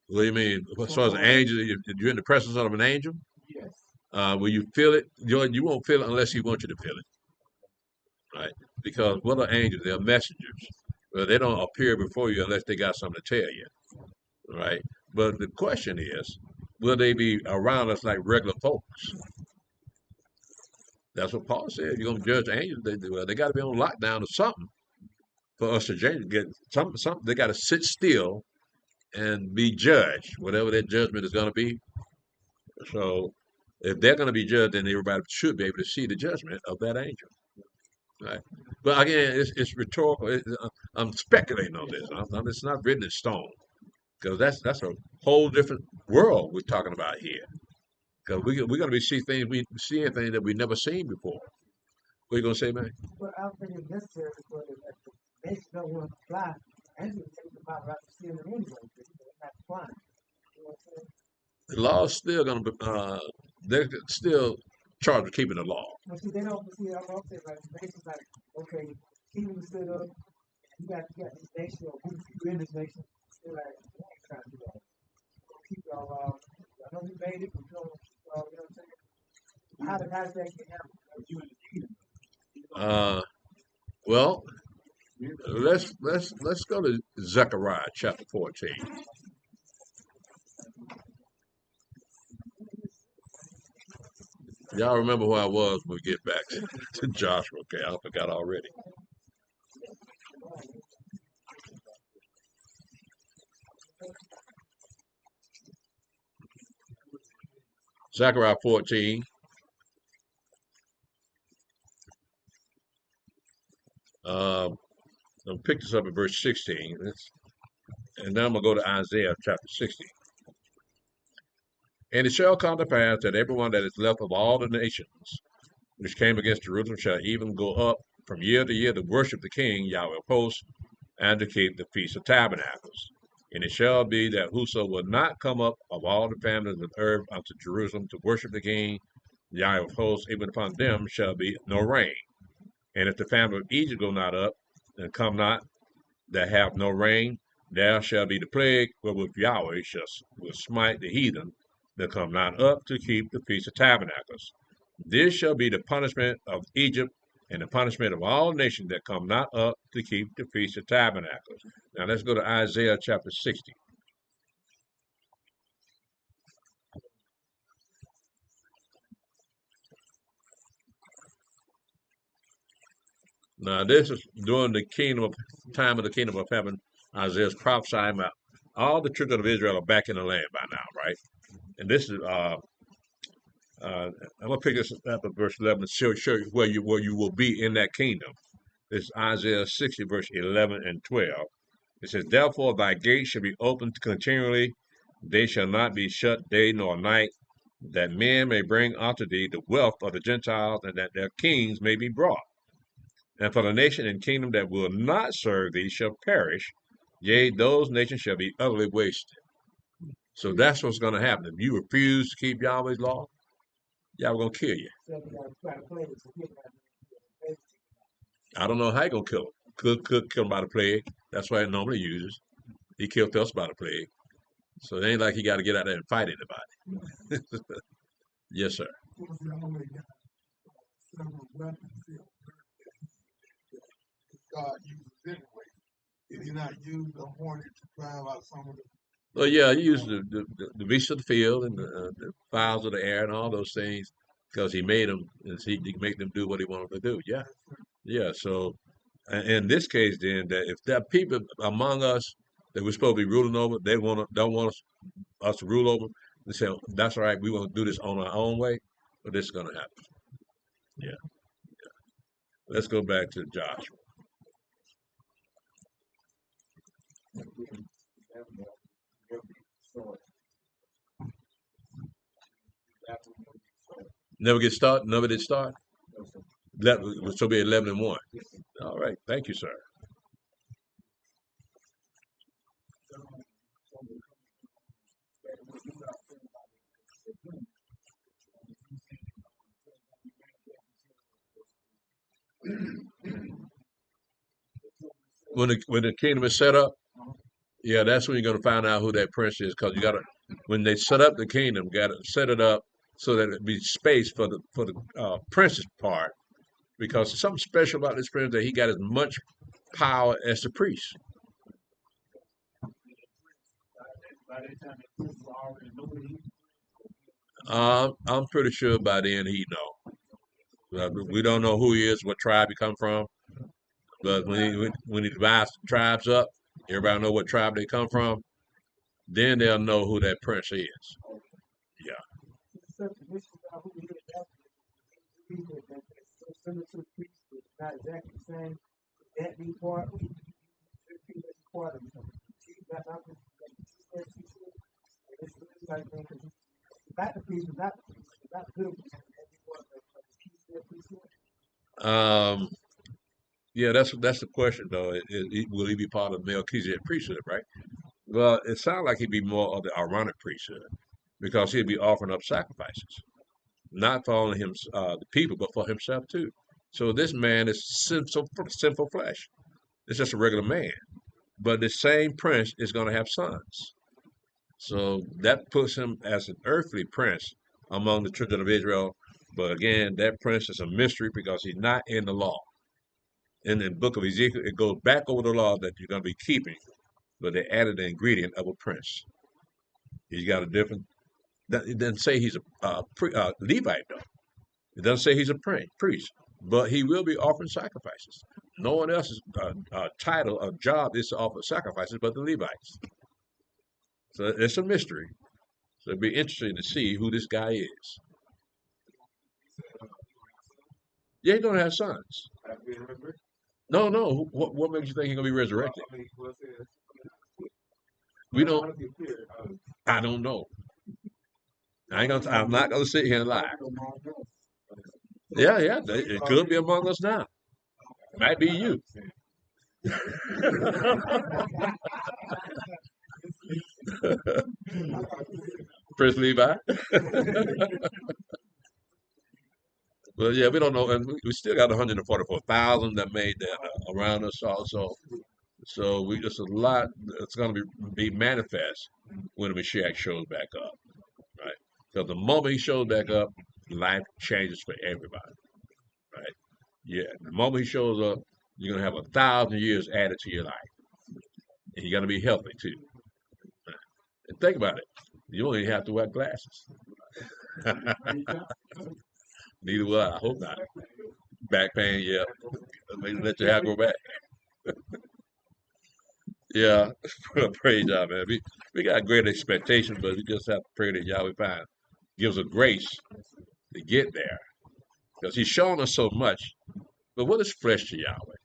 What do you mean? As far as an angel, you're in the presence of an angel? Yes. Will you feel it? You won't feel it unless he wants you to feel it, right? Because what are angels? They're messengers. Well, they don't appear before you unless they got something to tell you, right? But the question is, will they be around us like regular folks? That's what Paul said. You're gonna judge angels. They got to be on lockdown or something for us to get something. They got to sit still and be judged, whatever that judgment is going to be. So if they're going to be judged, then everybody should be able to see the judgment of that angel. Right. But again, it's rhetorical. I'm speculating on this. It's not written in stone because that's a whole different world we're talking about here. Because we're going to be seeing things that we've never seen before. What are you going to say, man? Well, I don't think it's necessary for the nation don't want to fly. Angels take them out right to see them anyway, because they're not flying. You know what I'm saying? The law is still going to be, they're still charged with keeping the law. But see, they don't see. I'm saying like the nation's like, okay, keep them set up. You got this nation, or who's in this nation? They're like, we ain't trying to do that. We'll keep y'all. I know we made it, but you don't keep y'all. You know what I'm saying? How does that get happened? You in the kingdom. Well, let's go to Zechariah chapter 14. Y'all remember where I was when we get back to Joshua? Okay, I forgot already. Zechariah 14. I'll pick this up at verse 16. And then I'm going to go to Isaiah chapter 60. And it shall come to pass that everyone that is left of all the nations which came against Jerusalem shall even go up from year to year to worship the King, Yahweh of hosts, and to keep the Feast of Tabernacles. And it shall be that whoso will not come up of all the families of earth unto Jerusalem to worship the King, Yahweh of hosts, even upon them shall be no rain. And if the family of Egypt go not up, and come not, that have no rain, there shall be the plague wherewith Yahweh will smite the heathen that come not up to keep the Feast of Tabernacles. This shall be the punishment of Egypt and the punishment of all nations that come not up to keep the Feast of Tabernacles. Now let's go to Isaiah chapter 60. Now this is during the time of the kingdom of heaven. Isaiah's prophesying about all the children of Israel are back in the land by now, right? and this is I'm gonna pick this up at verse 11 to show you where you will be in that kingdom. It's Isaiah 60 verse 11 and 12. It says, "Therefore thy gates shall be opened continually; they shall not be shut day nor night, that men may bring unto thee the wealth of the Gentiles, and that their kings may be brought. And for the nation and kingdom that will not serve thee shall perish; yea, those nations shall be utterly wasted." So that's what's going to happen. If you refuse to keep Yahweh's law, Yahweh going to kill you. I don't know how he going to kill him. Could kill him by the plague. That's why it normally uses. He killed us by the plague. So it ain't like he got to get out there and fight anybody. Yes, sir. Several weapons here that God uses anyway. Did he not use the hornet to drive out some of the? Well, yeah, he used the beasts of the field and the fowls of the air and all those things because he made them and he make them do what he wanted to do. Yeah, yeah. So in this case, then, that if there are people among us that we're supposed to be ruling over, they don't want us to rule over. They say that's all right. We want to do this on our own way, but this is going to happen. Yeah. Let's go back to Joshua. Never get started. Never did start. That was to be 11 and 1. All right. Thank you, sir. When the kingdom is set up, yeah, that's when you're going to find out who that prince is, because you got to, when they set up the kingdom, got to set it up so that it be space for the prince's part, because there's something special about this prince that he got as much power as the priest. I'm pretty sure by then he know. We don't know who he is, what tribe he come from, but when he divides the tribes up, everybody know what tribe they come from. Then they'll know who that prince is. Yeah. Yeah, that's the question though. Will he be part of the Melchizedek priesthood, right? Well, it sounds like he'd be more of the Aaronic priesthood because he'd be offering up sacrifices, not for only him, the people, but for himself too. So this man is sinful flesh. It's just a regular man, but the same prince is going to have sons. So that puts him as an earthly prince among the children of Israel. But again, that prince is a mystery because he's not in the law. In the book of Ezekiel, it goes back over the law that you're going to be keeping, but they added the ingredient of a prince. He's got a different. It doesn't say he's a Levite though. It doesn't say he's a priest, but he will be offering sacrifices. No one else's title or job is to offer sacrifices but the Levites. So it's a mystery. So it'd be interesting to see who this guy is. Yeah, he's gonna have sons. No. What makes you think he's gonna be resurrected? We don't. I don't know. I'm not gonna sit here and lie. Yeah. It could be among us now. Might be you. Prince Levi. Well, yeah, we don't know, and we still got 144,000 that made that around us also. So we just a lot that's going to be manifest when the Mashiach shows back up, right? Because the moment he shows back up, life changes for everybody, right? Yeah, the moment he shows up, you're going to have 1,000 years added to your life, and you're going to be healthy too. Right? And think about it, you only have to wear glasses. Neither will I. Hope not. Back pain, yeah. Maybe let your hair grow back. Yeah, praise God, man. We got great expectations, but we just have to pray that Yahweh gives us grace to get there. Because He's shown us so much. But what is flesh to Yahweh?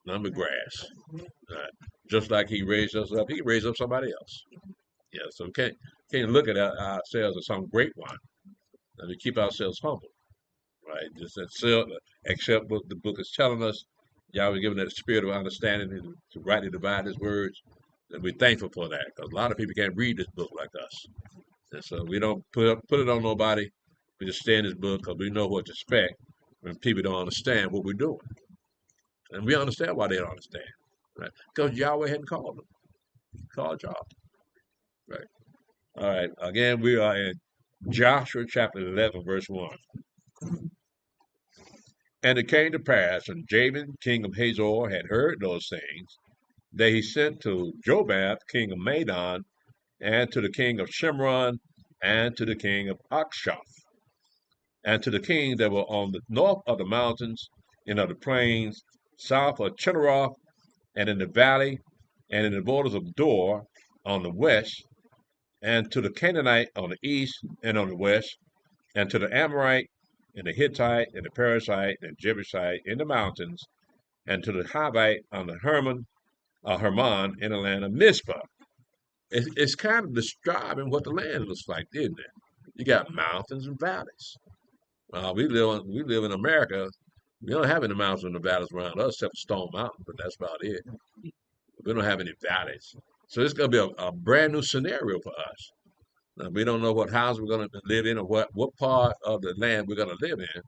None but grass. Right? Just like He raised us up, He can raise up somebody else. Yeah, so we can't look at ourselves as some great one. And we keep ourselves humble, right? Just accept what the book is telling us. Yahweh giving that spirit of understanding to rightly divide His words. And we're thankful for that because a lot of people can't read this book like us. And so we don't put it on nobody. We just stay in this book because we know what to expect when people don't understand what we're doing. And we understand why they don't understand, right? Because Yahweh hadn't called them. He called y'all, right? All right. Again, we are in Joshua chapter 11, verse 1. And it came to pass, when Jabin, king of Hazor, had heard those things, that he sent to Jobab, king of Madon, and to the king of Shimron, and to the king of Akshaph, and to the kings that were on the north of the mountains, and of the plains, south of Chinneroth, and in the valley, and in the borders of Dor on the west, and to the Canaanite on the east and on the west, and to the Amorite, and the Hittite, and the Perizzite, and Jebusite in the mountains, and to the Hivite on the Hermon in the land of Mizpah. It's kind of describing what the land looks like, isn't it? You got mountains and valleys. We live in America. We don't have any mountains and valleys around us except Stone Mountain, but that's about it. We don't have any valleys. So it's going to be a brand new scenario for us. Now, we don't know what house we're going to live in or what part of the land we're going to live in,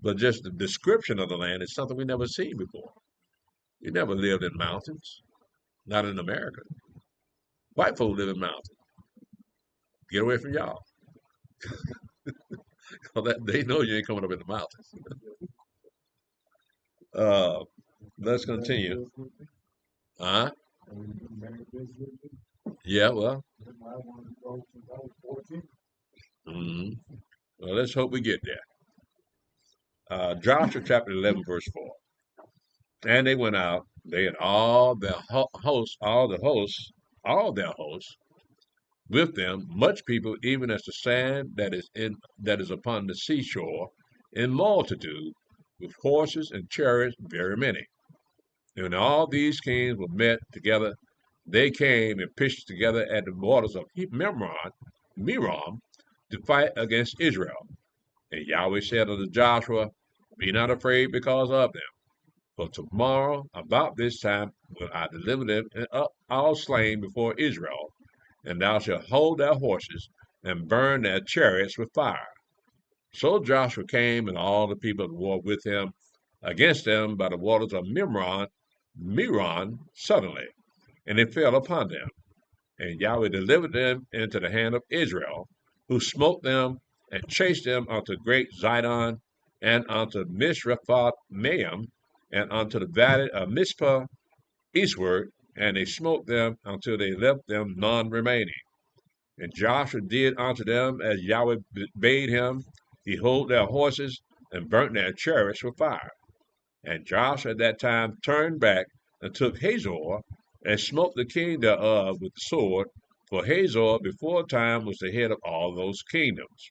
but just the description of the land is something we never seen before. We never lived in mountains, not in America. White folk live in mountains. Get away from y'all. They know you ain't coming up in the mountains. Let's continue. Yeah, well. Well, let's hope we get there. Joshua chapter 11, verse 4. And they went out, they and all their hosts, with them, much people, even as the sand that is upon the seashore, in multitude, with horses and chariots, very many. And when all these kings were met together, they came and pitched together at the borders of Merom, to fight against Israel. And Yahweh said unto Joshua, Be not afraid because of them. For tomorrow, about this time, will I deliver them up all slain before Israel, and thou shalt hold their horses, and burn their chariots with fire. So Joshua came, and all the people of the war with him, against them by the waters of Meron suddenly, and it fell upon them. And Yahweh delivered them into the hand of Israel, who smote them, and chased them unto great Zidon, and unto Misrephoth-Maim, and unto the valley of Mizpah eastward, and they smote them until they left them none remaining. And Joshua did unto them as Yahweh bade him. He hold their horses, and burnt their chariots with fire. And Joshua at that time turned back, and took Hazor, and smote the king thereof with the sword, for Hazor before time was the head of all those kingdoms.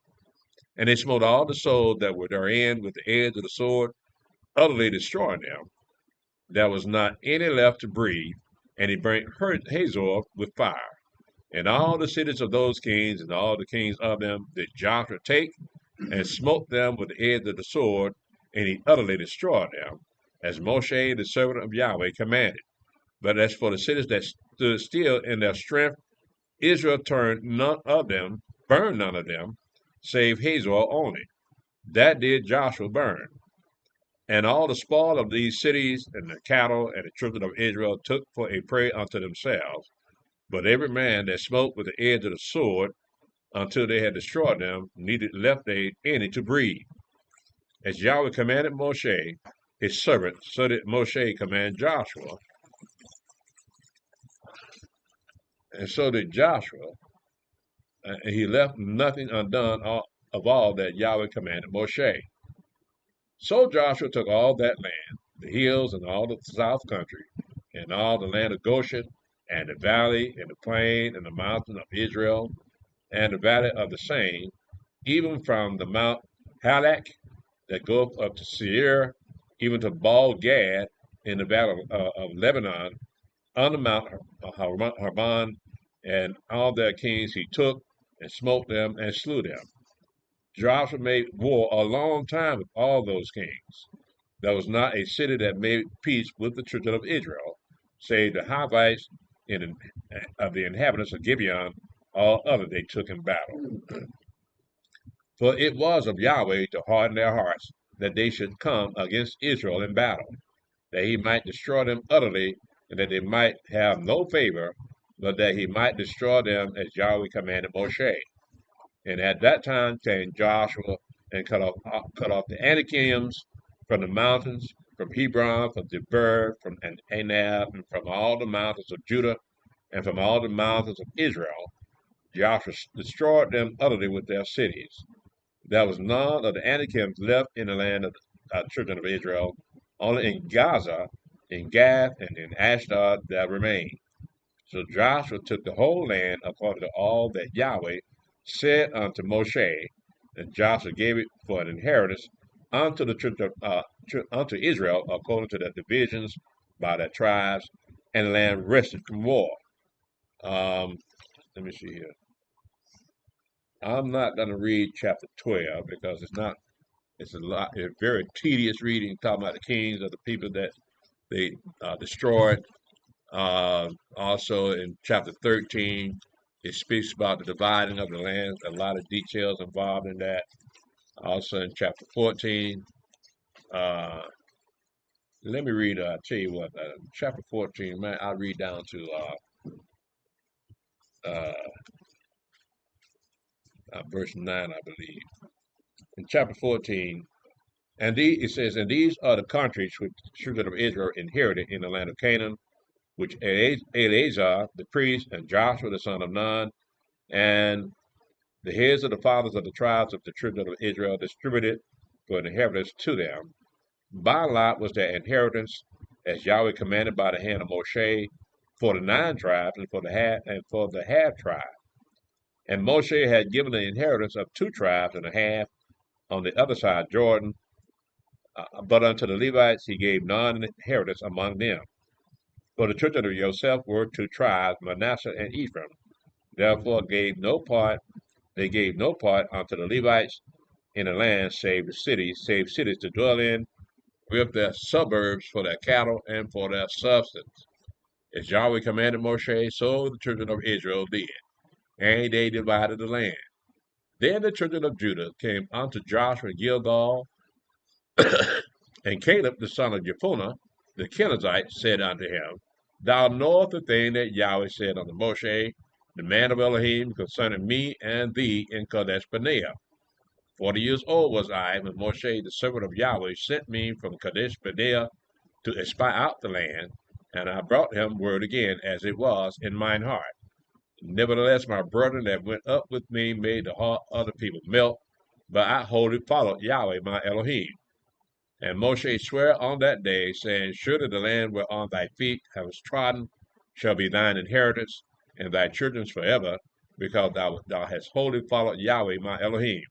And they smote all the souls that were therein with the edge of the sword, utterly destroying them. There was not any left to breathe, and he burnt Hazor with fire. And all the cities of those kings, and all the kings of them, did Joshua take, and smote them with the edge of the sword, and he utterly destroyed them, as Moshe the servant of Yahweh commanded. But as for the cities that stood still in their strength, Israel burned none of them, save Hazor only. That did Joshua burn. And all the spoil of these cities, and the cattle, and the children of Israel took for a prey unto themselves. But every man that smote with the edge of the sword, until they had destroyed them, neither left they any to breathe. As Yahweh commanded Moshe, his servant, so did Moshe command Joshua. And so did Joshua. And he left nothing undone of all that Yahweh commanded Moshe. So Joshua took all that land, the hills and all the south country, and all the land of Goshen, and the valley, and the plain, and the mountain of Israel, and the valley of the same, even from the Mount Halak that goeth up to Seir, even to Baal Gad in the valley of Lebanon, on the Mount Harban, and all their kings he took, and smote them, and slew them. Joshua made war a long time with all those kings. There was not a city that made peace with the children of Israel, save the Hivites of the inhabitants of Gibeon, all other they took in battle. For it was of Yahweh to harden their hearts, that they should come against Israel in battle, that he might destroy them utterly, and that they might have no favor, but that he might destroy them as Yahweh commanded Moshe. And at that time came Joshua and cut off the Anakims from the mountains, from Hebron, from Debir, from Anab, and from all the mountains of Judah, and from all the mountains of Israel. Joshua destroyed them utterly with their cities. There was none of the Anakims left in the land of the children of Israel. Only in Gaza, in Gath, and in Ashdod there remained. So Joshua took the whole land according to all that Yahweh said unto Moshe, and Joshua gave it for an inheritance unto the unto Israel according to their divisions by their tribes, and the land rested from war. Let me see here. I'm not going to read chapter 12 because it's very tedious reading, talking about the kings of the people that they destroyed. Also in chapter 13, it speaks about the dividing of the land, a lot of details involved in that. Also in chapter 14, let me read, tell you what, chapter 14, man, I'll read down to verse 9, I believe. In chapter 14, it says, and these are the countries which the children of Israel inherited in the land of Canaan, which Eleazar the priest and Joshua the son of Nun and the heads of the fathers of the tribes of the children of Israel distributed for an inheritance to them. By lot was their inheritance, as Yahweh commanded by the hand of Moshe, for the 9 tribes and for the half tribe. And Moshe had given the inheritance of 2 tribes and a half on the other side of Jordan, but unto the Levites he gave none inheritance among them. For the children of Joseph were 2 tribes, Manasseh and Ephraim. Therefore they gave no part unto the Levites in the land, save cities to dwell in, with their suburbs for their cattle and for their substance. As Yahweh commanded Moshe, so the children of Israel did, and they divided the land. Then the children of Judah came unto Joshua in Gilgal, and Caleb the son of Jephunneh, the Kenizzite, said unto him, Thou knowest the thing that Yahweh said unto Moshe, the man of Elohim, concerning me and thee in Kadesh Barnea. 40 years old was I when Moshe, the servant of Yahweh, sent me from Kadesh Barnea to espy out the land, and I brought him word again as it was in mine heart. Nevertheless, my brethren that went up with me made the heart of the people melt, but I wholly followed Yahweh my Elohim. And Moshe sware on that day, saying, Surely the land whereon thy feet have trodden shall be thine inheritance, and thy children's forever, because thou hast wholly followed Yahweh my Elohim.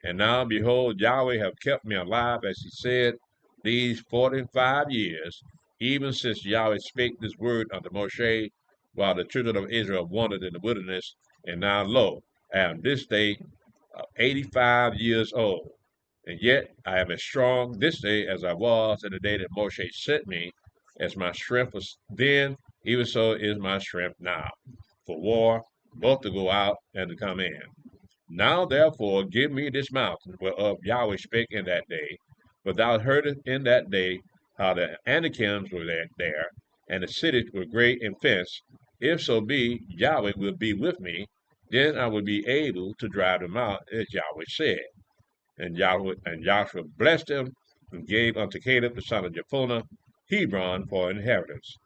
And now, behold, Yahweh have kept me alive, as he said, these 45 years, even since Yahweh spake this word unto Moshe, while the children of Israel wandered in the wilderness. And now, lo, I am this day 85 years old. And yet I am as strong this day as I was in the day that Moshe sent me. As my strength was then, even so is my strength now, for war, both to go out and to come in. Now therefore give me this mountain whereof Yahweh spake in that day. For thou heardest in that day how the Anakims were there, and the cities were great and fenced. If so be Yahweh will be with me, then I will be able to drive them out, as Yahweh said. And Joshua blessed him, and gave unto Caleb the son of Jephunneh Hebron for inheritance.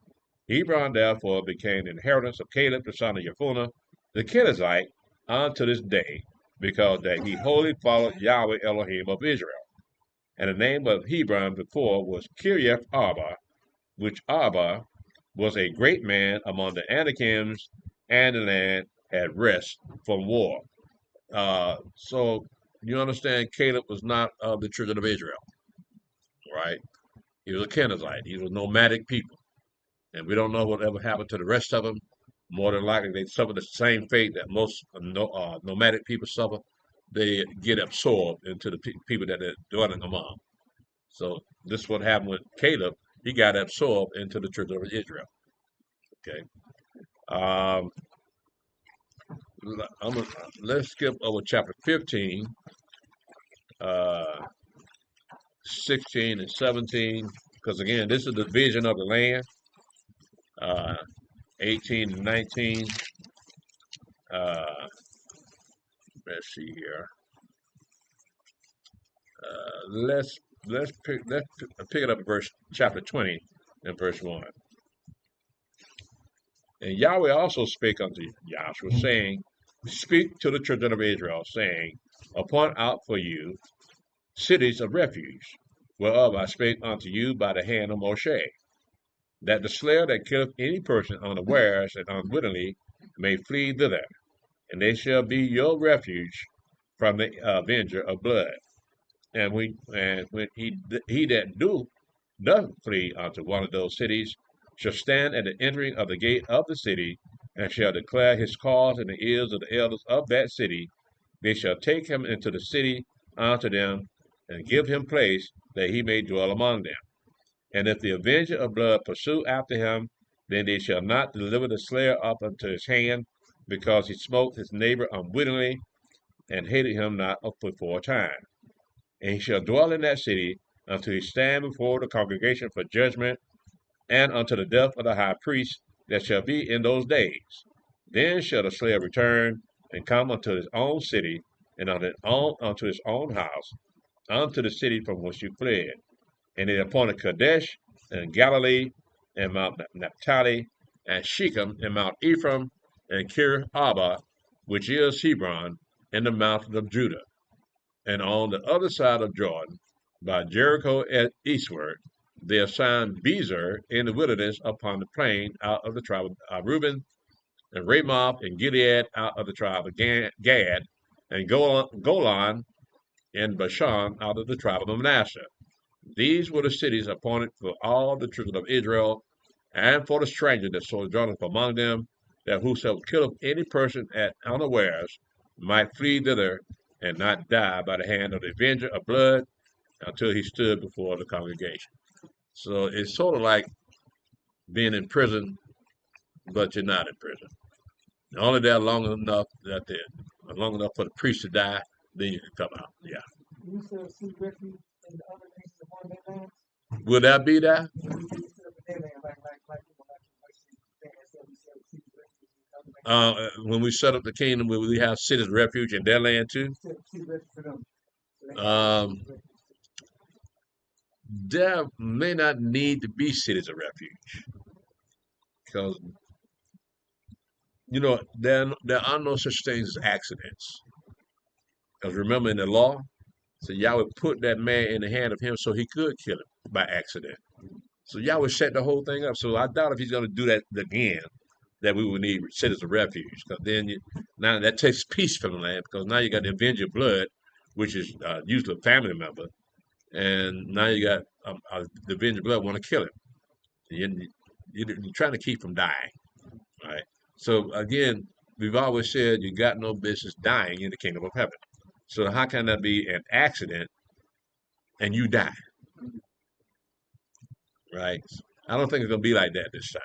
Hebron therefore became the inheritance of Caleb the son of Jephunneh the Kenizzite unto this day, because that he wholly followed Yahweh Elohim of Israel. And the name of Hebron before was Kiriath Arba, which Arba was a great man among the Anakims, and the land had rest from war. So you understand Caleb was not of the children of Israel, right? He was a Kenizzite. He was nomadic people. And we don't know whatever happened to the rest of them. More than likely, they suffer the same fate that most nomadic people suffer. They get absorbed into the people that they're dwelling among. So this is what happened with Caleb. He got absorbed into the children of Israel. Okay. Um, let's skip over chapter 15, 16, and 17, because again, this is the vision of the land. 18 and 19. Let's see here. Let's pick it up at chapter 20 and verse 1. And Yahweh also spake unto Joshua, saying, Speak to the children of Israel, saying, Appoint out for you cities of refuge, whereof I spake unto you by the hand of Moshe, that the slayer that killeth any person unawares and unwittingly may flee thither, and they shall be your refuge from the avenger of blood. And when he that doth flee unto one of those cities shall stand at the entering of the gate of the city, and shall declare his cause in the ears of the elders of that city. They shall take him into the city unto them, and give him place that he may dwell among them. And if the avenger of blood pursue after him, then they shall not deliver the slayer up unto his hand, because he smote his neighbor unwittingly, and hated him not before time. And he shall dwell in that city until he stand before the congregation for judgment, and unto the death of the high priest that shall be in those days. Then shall the slayer return and come unto his own city, and unto his own house, unto the city from which you fled. And they appointed Kadesh and Galilee, and Mount Naphtali, and Shechem, and Mount Ephraim, and Kir Abba, which is Hebron, in the mountain of Judah. And on the other side of Jordan, by Jericho eastward, they assigned Bezer in the wilderness upon the plain out of the tribe of Reuben, and Ramoth and Gilead out of the tribe of Gad, and Golan and Bashan out of the tribe of Manasseh. These were the cities appointed for all the children of Israel, and for the stranger that sojourneth among them, that whosoever killeth any person at unawares might flee thither, and not die by the hand of the avenger of blood, until he stood before the congregation. So it's sort of like being in prison, but you're not in prison. You're only there long enough for the priest to die, then you can come out. Yeah. You still see refuge in the other nations upon their lands? Will that be there? You still in their land, like we said, see refuge in the other nations. When we set up the kingdom, will we have cities of refuge in their land too? See refuge for them. There may not need to be cities of refuge, because there are no such things as accidents. Because remember, in the law, so Yahweh put that man in the hand of him so he could kill him by accident. So Yahweh set the whole thing up. So I doubt if he's going to do that again, that we will need cities of refuge. Because then now that takes peace from the land, because now you got the avenger of blood, which is usually a family member, and now you got the avenger of blood want to kill him. You're trying to keep from dying, right? So again, we've always said you got no business dying in the kingdom of heaven. So how can that be an accident and you die? Right? I don't think it's going to be like that this time.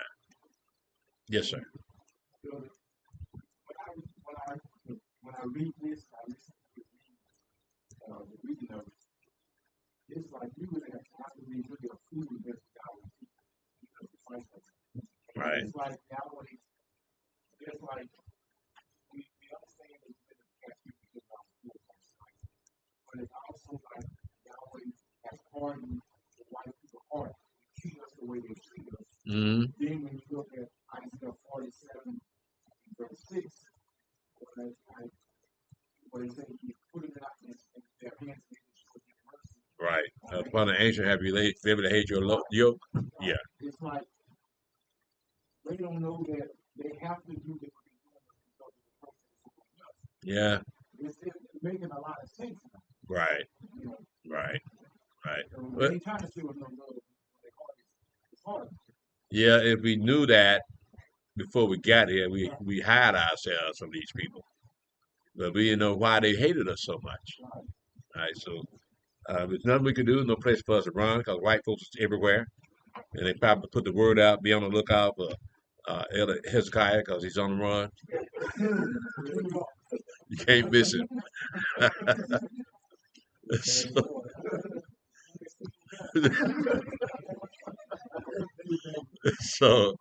Yes, sir. So when I read this, I listen to the reading of it. It's like you would have to be looking at food that Yahweh because it's like right. It's like Yahweh. It's like we understand that we're going to catch people because of our food, but it's also like Yahweh has hardened the white people's heart to treat us the way they treat us. Mm-hmm. Then when you look at Isaiah 47, verse 6, where they say he put it out in their hands and they show them mercy. Right. Upon the ancient have you been able to hate your yoke? Yeah. It's like they don't know that they have to do this because of the process. Yeah. It's making a lot of sense now. Right. You know, Right. Right. when they try to show us no love, they call it, it's hard. Yeah. If we knew that before we got here, we hide ourselves from these people, but we didn't know why they hated us so much. Right. So there's nothing we can do. No place for us to run because white folks is everywhere, and they probably put the word out. Be on the lookout for Elder Hezekiah because he's on the run. You can't miss him. So, so,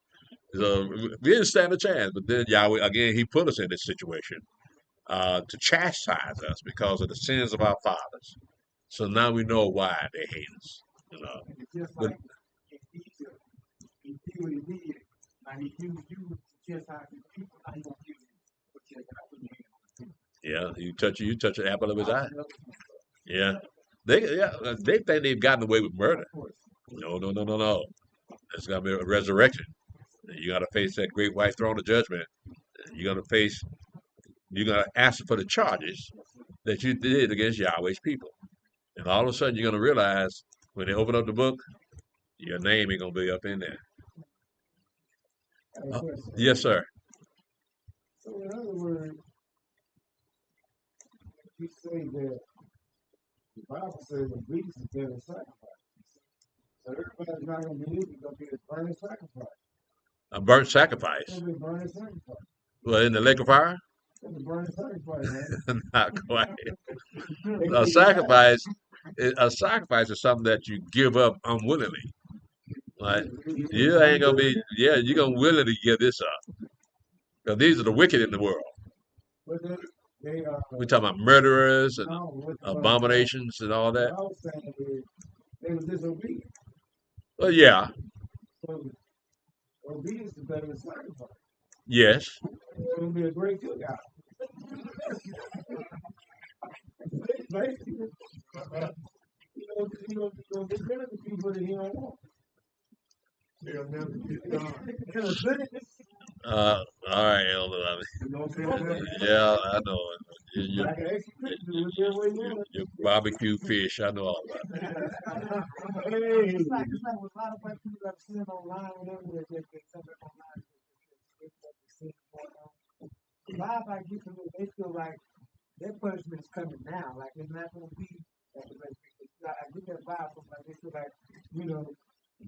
so we didn't stand a chance. But then Yahweh again, He put us in this situation to chastise us because of the sins of our fathers. So now we know why they hate us. You know. It's just But like in Egypt, he did what he did. Now he used you to chastise his people. Now he gonna use you to chastise your hand on the people. yeah, you touch an apple of His eye. Yeah, they think they've gotten away with murder. Of course. No, no, no, no, no. It's gonna be a resurrection. You got to face that great white throne of judgment. You're gonna face. You're gonna answer for the charges that you did against Yahweh's people. And all of a sudden, you're gonna realize when they open up the book, your name ain't gonna be up in there. I have a question. Yes, sir. So in other words, you say that the Bible says obedience is better than sacrifice. So everybody's not gonna believe it's gonna be a burning sacrifice. A burnt It's sacrifice. gonna be a burning sacrifice. Well, in the lake of fire? It's a burning sacrifice, man. Not quite. A sacrifice. A sacrifice is something that you give up unwillingly. Like you ain't gonna be. Yeah, you're gonna willingly give this up. Because these are the wicked in the world. But they We're talking about murderers and no, what abominations and all that. I was saying is they were disobedient. Well, yeah, So obedience is better than sacrifice. yes. It's gonna be a great cookout. Basically, get rid of the people that he don't want. They'll never get done. All right, Elder. You know what I'm saying? Yeah, I know. Your, Like an execution, do it your way, you your barbecue fish, I know all about it. Hey. It's like with a lot of white people I've seen online, whatever, they come up online. A lot of white people, they feel like their punishment is coming now. Like it's not going to be. I get that vibe from like they feel like,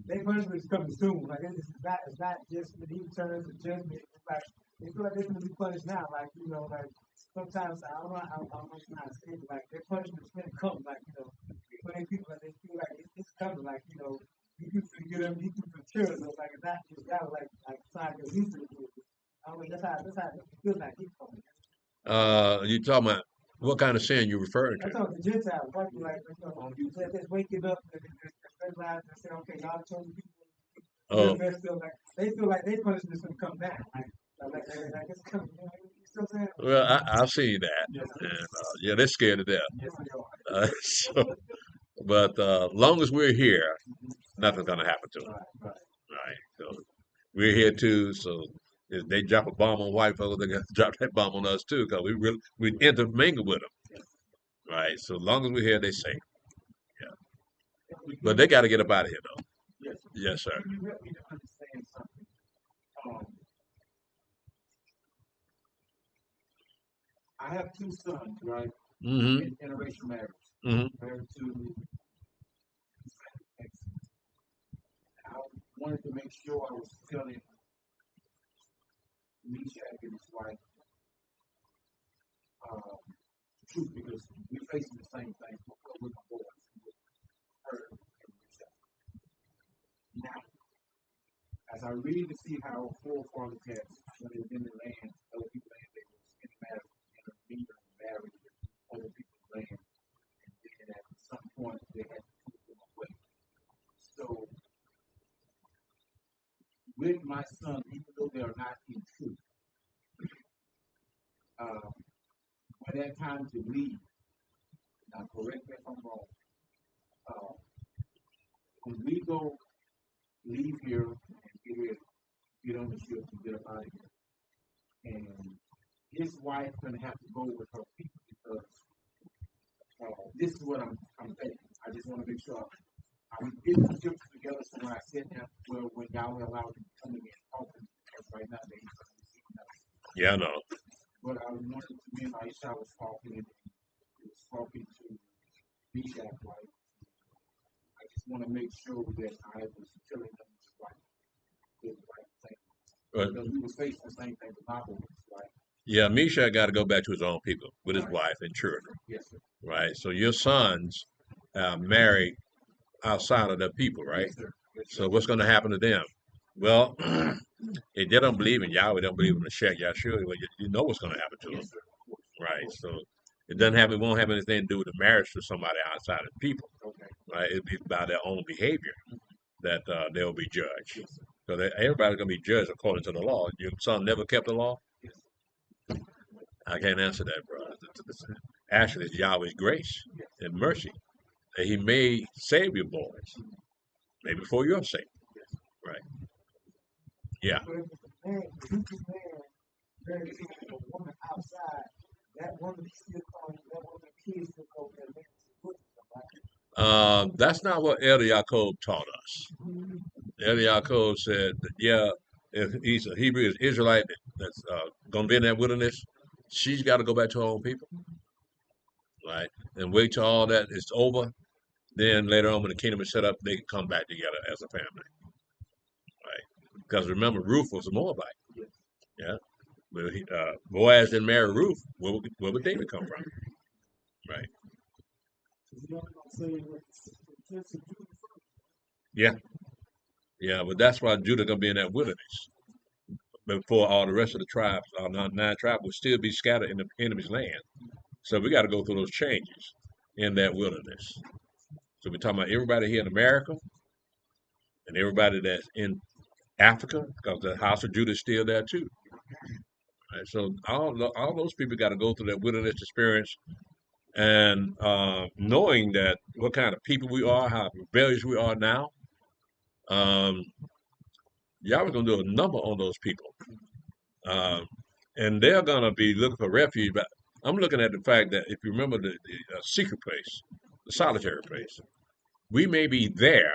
their punishment is coming soon. Like it's not just when he returns to judgment. It's like they feel like they're going to be punished now. Like like sometimes I don't know how to say it, but like their punishment is going to come. Like for their people, like they feel like it's coming. Like you can get them, you can secure it. So like it's not like time to release it. I mean that's how it feels like it's coming. You talking about what kind of sin you referring I'm to? talking to Gentiles, right? Like, you said that's waking up and realize and say, okay, y'all told me Oh, they feel like their punishment is gonna come down. Like it's coming. You see what I'm saying? well, I've seen that, Yes, and yeah, they're scared to death. yes, they are. So, but long as we're here, nothing's gonna happen to them, Right. right? So we're here too. So if they drop a bomb on white folks, they're gonna drop that bomb on us too, because we intermingle with them, right? So long as we're here, they safe. But they got to get up out of here though. Yes. Yes, sir. You help me to understand something. I have two sons, right? Mm-hmm. In interracial marriage. Mm-hmm. Married to I wanted to make sure I was telling Meshach and his wife truth because we're facing the same thing with my boys, with her and Meshach. Now, as I read to see how our forefathers had when they were in the land, other people's land, they were intermarried, married with other people's land, and then at some point they had to put them away. So, with my son, even though they are not in truth, when that time to leave, now correct me if I'm wrong, when we go leave here and get ready, get on the ship and get up out of here. And his wife gonna have to go with her people because this is what I'm thinking. I just want to make sure I'm getting the scriptures together so when I sit down, well, when y'all will allow him to come in and talk to me, because right now they ain't receiving nothing. Yeah, I know. But I wanted to me and Aisha was talking and he was talking to Meshach, right? I just want to make sure that I was telling them the right thing. But Because we was facing the same thing with my boys, right? yeah, Misha got to go back to his own people with his wife and children, Yes, sir. right? So your sons married outside of their people, right? Yes, sir. Yes, sir. So what's going to happen to them? Well, if they don't believe in Yahweh, don't believe in the Shek Yahshua, well, you know what's going to happen to them, Yes, sir. Of course. right? So it won't have anything to do with the marriage to somebody outside of the people, Okay. right? It'll be by their own behavior that they'll be judged. Yes, sir. So everybody's going to be judged according to the law. Your son never kept the law? Yes. I can't answer that, bro. Actually, it's Yahweh's grace and mercy that He may save your boys, maybe for your sake, right? Yeah. But if it's a man, if you can marry a woman outside, that woman still calling that woman kids to go there and put somebody. That's not what Elder Yaakov taught us. Elder Yaakov said that, yeah, if he's a Hebrew Israelite that's going to be in that wilderness, she's got to go back to her own people, right? And wait till all that is over. Then later on, when the kingdom is set up, they can come back together as a family, right? Because remember, Ruth was a Moabite. Yeah. But Boaz didn't marry Ruth. Where would David come from? Right. Yeah. Yeah, but that's why Judah gonna be in that wilderness before all the rest of the tribes, our 9 tribes, will still be scattered in the enemy's land. So we got to go through those changes in that wilderness. So we're talking about everybody here in America and everybody that's in Africa, because the house of Judah is still there too. Right? So all those people got to go through that wilderness experience, and knowing that what kind of people we are, how rebellious we are now. Y'all gonna do a number on those people, and they're gonna be looking for refuge. But I'm looking at the fact that if you remember the secret place, the solitary place, we may be there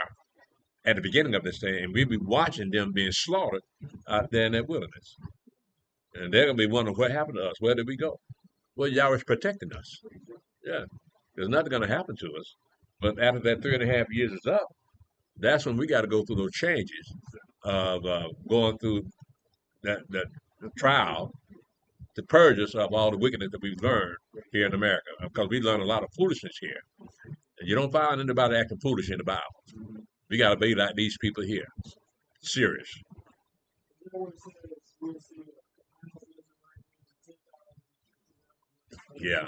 at the beginning of this thing, and we'll be watching them being slaughtered out there in that wilderness. And they're going to be wondering what happened to us. Where did we go? Well, Yahweh's protecting us. Yeah. There's nothing going to happen to us. But after that 3.5 years is up, that's when we got to go through those changes of going through that the trial to purge us of all the wickedness that we've learned here in America. Because we learn a lot of foolishness here. And you don't find anybody acting foolish in the Bible. We got to be like these people here. Serious. Yeah.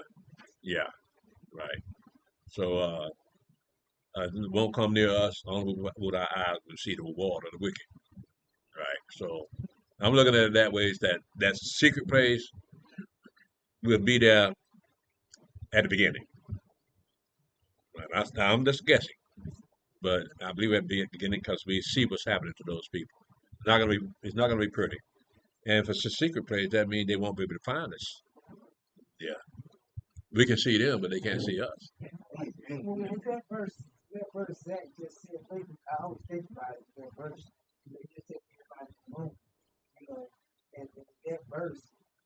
Yeah. Right. So it won't come near us only with our eyes we see the reward of the wicked. Right. So I'm looking at it that way, is that secret place will be there at the beginning. Right. I'm just guessing. But I believe at the beginning because we see what's happening to those people. It's not gonna be pretty. And if it's a secret place, that means they won't be able to find us. Yeah. We can see them, but they can't see us. Well, that verse that just said, I always think about it, that verse, they just take everybody in the room, you know, and that verse,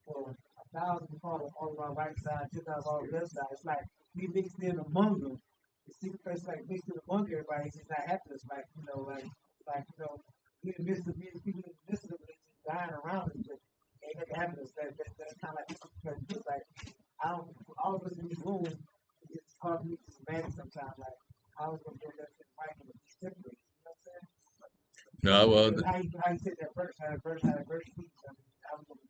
for 1,000 fall on our right side, 2,000 on the left side, it's like we mixed in among them. The secret place like mixed in among everybody, it's just not happening. It's like, you know, we in the midst of many people in the midst of it, just dying around us, but ain't nothing happening. That's kind of like, just like, all of us in this room, it's hard for me to imagine sometimes, like, I was going to go that to the mic and be separate, you know what I'm saying? No, well, how you said that verse, how that verse speaks, I mean, I was going to,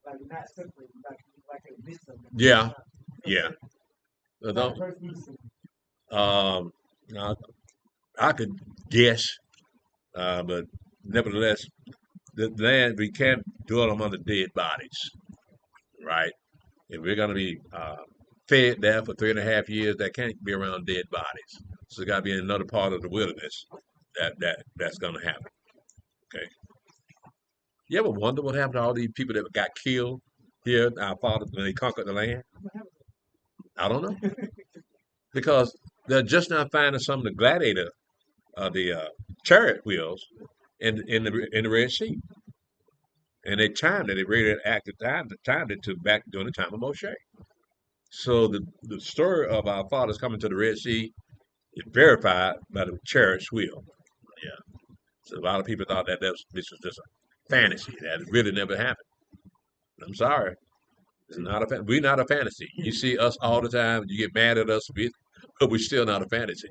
like, not separate, like in the midst of it. yeah, yeah. That verse speaks to me. Now, I could guess, but nevertheless, the land, we can't dwell among the dead bodies, right? If we're going to be fed there for 3.5 years, that can't be around dead bodies. So it's got to be in another part of the wilderness that's going to happen. Okay. You ever wonder what happened to all these people that got killed here, our fathers, when they conquered the land? I don't know. Because they're just now finding some of the gladiator, the chariot wheels in the Red Sea. And they timed it, they rated active time, timed it to back during the time of Moshe. So the story of our fathers coming to the Red Sea is verified by the chariot's wheel. Yeah. So a lot of people thought that this was just a fantasy. That really never happened. I'm sorry. It's not we're not a fantasy. You see us all the time. You get mad at us, but we're still not a fantasy.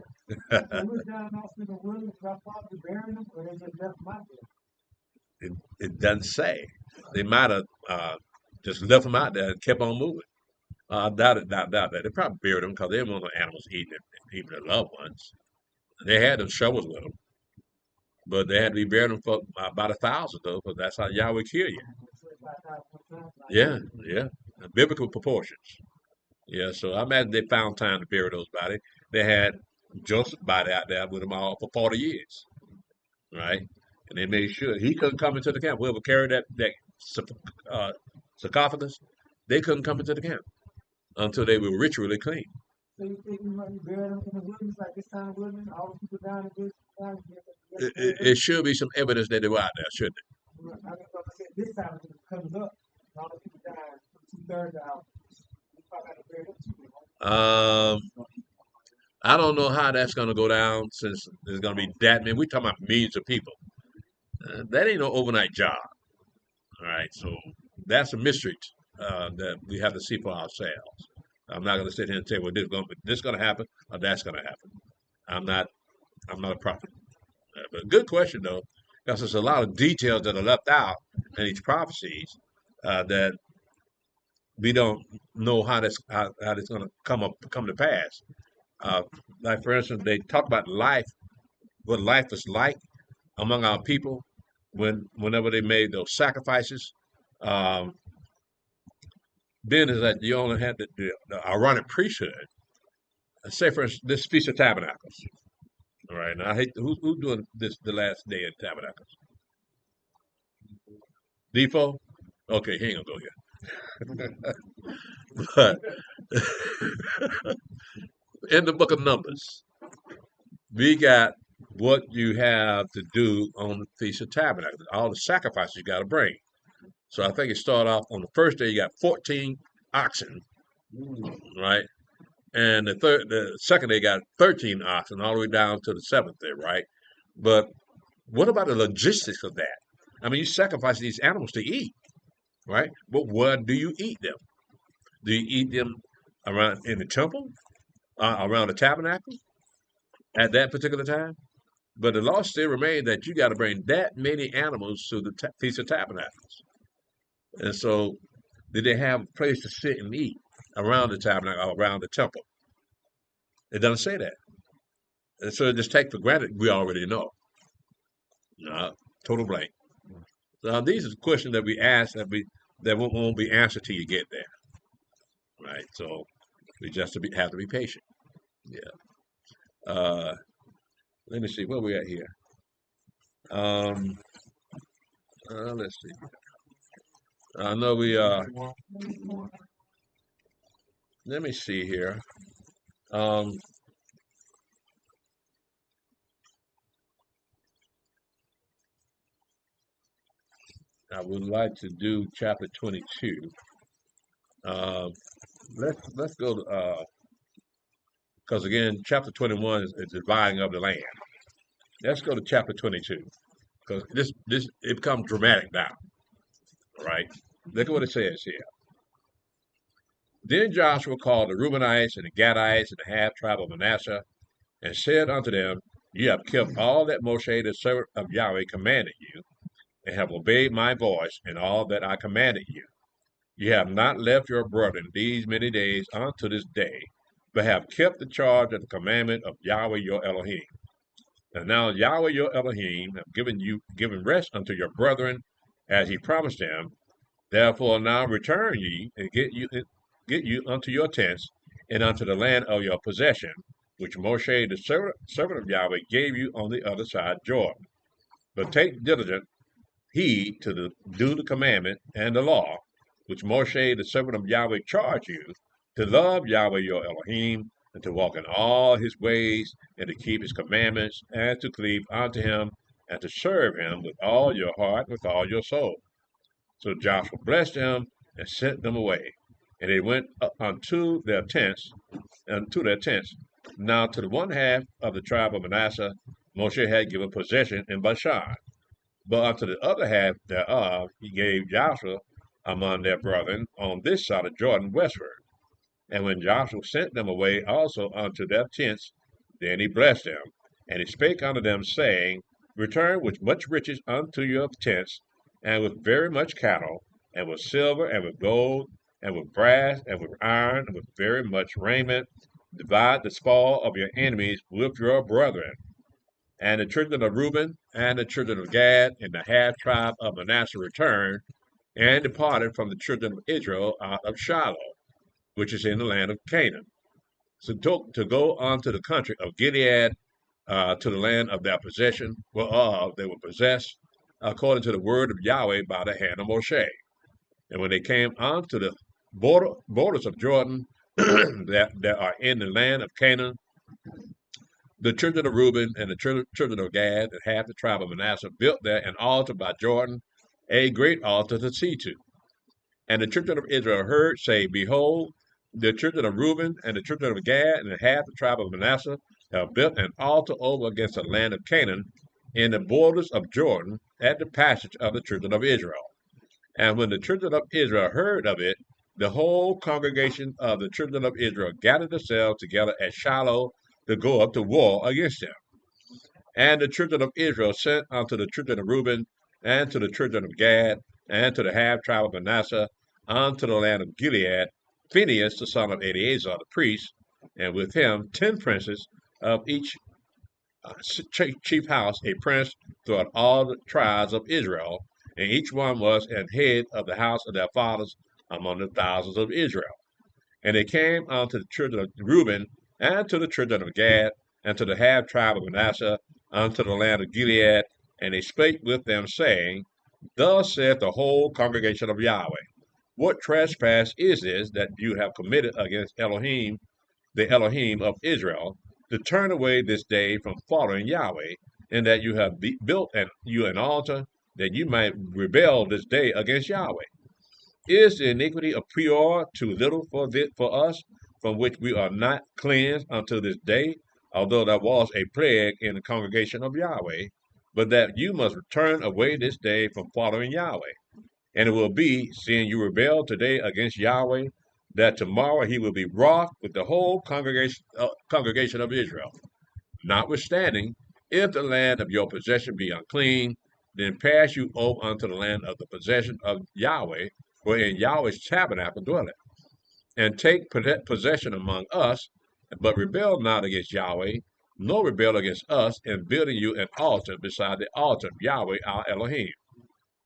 It doesn't say. They might have just left them out there and kept on moving. I doubt it. Doubt that. They probably buried them because they didn't want the animals eating their loved ones. They had them shovels with them, but they had to be buried them for about 1,000 though, because that's how Yahweh kill you. Yeah, yeah. Biblical proportions. Yeah, so I imagine they found time to bury those bodies. They had Joseph's body out there with them all for 40 years, right? And they made sure he couldn't come into the camp. Whoever carried that sarcophagus, they couldn't come into the camp until they were ritually clean. So you think we might be burying them in the wilderness like this time of wilderness? All the people down in this time? It should be some evidence that they were out there, shouldn't it? I guess like I said, this time it comes up. All the people dying from 2/3 out. We probably have to bury them too. I don't know how that's going to go down since there's going to be that many. We're talking about millions of people. That ain't no overnight job. All right, so that's a mystery that we have to see for ourselves. I'm not going to sit here and say, well, this is going to happen or that's going to happen. I'm not a prophet. But a good question though, because there's a lot of details that are left out in these prophecies that we don't know how it's going to come to pass. Like for instance, they talk about life, what life is like among our people whenever they made those sacrifices. Then is that you only had the Aaronic priesthood. Say for instance, this Feast of Tabernacles. All right, now I hate who's doing this the last day of Tabernacles. Defoe? Okay, he ain't gonna go here. But in the book of Numbers, we got what you have to do on the Feast of Tabernacles, all the sacrifices you got to bring. So I think it started off on the first day, you got 14 oxen, right? And the second day got 13 oxen all the way down to the seventh day, right? But what about the logistics of that? I mean, you sacrifice these animals to eat, right? But where do you eat them? Do you eat them around in the temple, around the tabernacle at that particular time? But the law still remains that you got to bring that many animals to the Feast of Tabernacles. And so, did they have a place to sit and eat around the tabernacle, around the temple? It doesn't say that. And so just take for granted we already know. No, total blank. So these are questions that we ask that won't be answered till you get there. Right? So we just have to be patient. Yeah. Let me see where we at here. Let's see. I know we let me see here. I would like to do chapter 22. Let's go to because again, chapter 21 is dividing of the land. Let's go to chapter 22 because this it becomes dramatic now. Right? Look at what it says here. Then Joshua called the Reubenites and the Gadites and the half tribe of Manasseh and said unto them, You have kept all that Moshe the servant of Yahweh commanded you, and have obeyed my voice in all that I commanded you. You have not left your brethren these many days unto this day, but have kept the charge of the commandment of Yahweh your Elohim. And now Yahweh your Elohim have given rest unto your brethren, as he promised them. Therefore now return ye and get you unto your tents and unto the land of your possession, which Moshe the servant of Yahweh gave you on the other side Jordan. But take diligent heed to do the commandment and the law, which Moshe, the servant of Yahweh, charged you, to love Yahweh your Elohim, and to walk in all his ways, and to keep his commandments, and to cleave unto him, and to serve him with all your heart, with all your soul. So Joshua blessed them and sent them away. And they went up unto their tents. Now to the one half of the tribe of Manasseh, Moshe had given possession in Bashan. But unto the other half thereof he gave Joshua among their brethren on this side of Jordan westward. And when Joshua sent them away also unto their tents, then he blessed them. And he spake unto them, saying, Return with much riches unto your tents, and with very much cattle, and with silver, and with gold, and with brass, and with iron, and with very much raiment. Divide the spoil of your enemies with your brethren. And the children of Reuben, and the children of Gad, and the half tribe of Manasseh returned, and departed from the children of Israel out of Shiloh, which is in the land of Canaan. So to go unto the country of Gilead, to the land of their possession, whereof they were possessed, according to the word of Yahweh by the hand of Moshe. And when they came unto the borders of Jordan, that are in the land of Canaan, the children of Reuben and the children of Gad and half the tribe of Manasseh built there an altar by Jordan, a great altar to see to. And the children of Israel heard, say, Behold, the children of Reuben and the children of Gad and half the tribe of Manasseh have built an altar over against the land of Canaan in the borders of Jordan at the passage of the children of Israel. And when the children of Israel heard of it, the whole congregation of the children of Israel gathered themselves together at Shiloh to go up to war against them. And the children of Israel sent unto the children of Reuben, and to the children of Gad, and to the half tribe of Manasseh, unto the land of Gilead, Phinehas the son of Eleazar the priest, and with him 10 princes of each chief house, a prince throughout all the tribes of Israel, and each one was an head of the house of their fathers among the thousands of Israel. And they came unto the children of Reuben, and to the children of Gad, and to the half tribe of Manasseh, unto the land of Gilead, and they spake with them, saying, Thus saith the whole congregation of Yahweh, What trespass is this that you have committed against Elohim, the Elohim of Israel, to turn away this day from following Yahweh, and that you have built an altar, that you might rebel this day against Yahweh? Is the iniquity of Peor too little for us, from which we are not cleansed unto this day, although there was a plague in the congregation of Yahweh, but that you must turn away this day from following Yahweh? And it will be, seeing you rebel today against Yahweh, that tomorrow he will be wroth with the whole congregation of Israel. Notwithstanding, if the land of your possession be unclean, then pass you over unto the land of the possession of Yahweh, wherein Yahweh's tabernacle dwelleth, and take possession among us, but rebel not against Yahweh, nor rebel against us in building you an altar beside the altar of Yahweh our Elohim.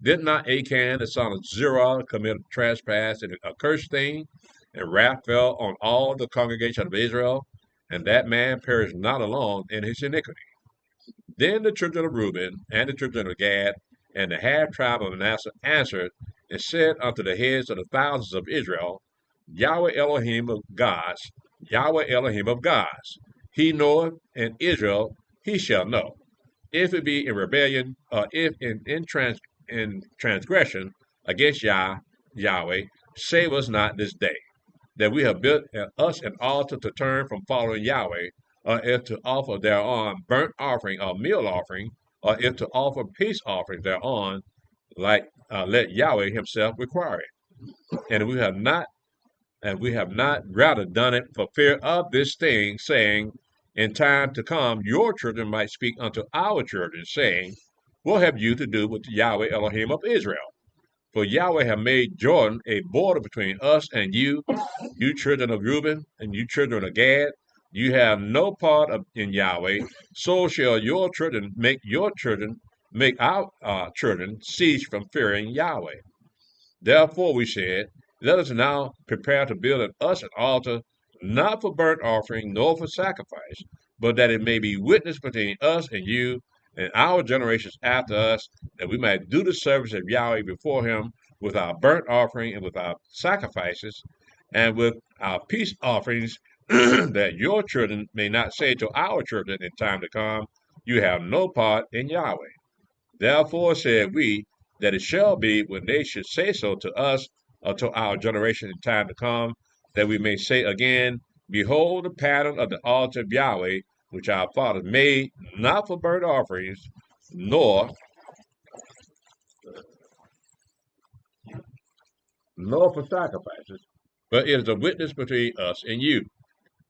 Did not Achan the son of Zerah commit a trespass and a cursed thing, and wrath fell on all the congregation of Israel, and that man perished not alone in his iniquity? Then the children of Reuben and the children of Gad and the half tribe of Manasseh answered and said unto the heads of the thousands of Israel, Yahweh Elohim of gods, Yahweh Elohim of gods, he knoweth, and Israel he shall know. If it be in rebellion, or if in transgression against Yahweh, save us not this day, that we have built us an altar to turn from following Yahweh, or if to offer thereon burnt offering or meal offering, or if to offer peace offering thereon, like let Yahweh himself require it. And we have not rather done it for fear of this thing, saying, In time to come your children might speak unto our children, saying, What have you to do with Yahweh Elohim of Israel? For Yahweh have made Jordan a border between us and you, you children of Reuben, and you children of Gad. You have no part in Yahweh, so shall your children make our children cease from fearing Yahweh. Therefore we said, Let us now prepare to build us an altar, not for burnt offering, nor for sacrifice, but that it may be witness between us and you, and our generations after us, that we might do the service of Yahweh before him with our burnt offering and with our sacrifices and with our peace offerings, that your children may not say to our children in time to come, you have no part in Yahweh. Therefore said we, that it shall be when they should say so to us or to our generation in time to come, that we may say again, behold the pattern of the altar of Yahweh, which our fathers made, not for burnt offerings, nor for sacrifices, but it is a witness between us and you.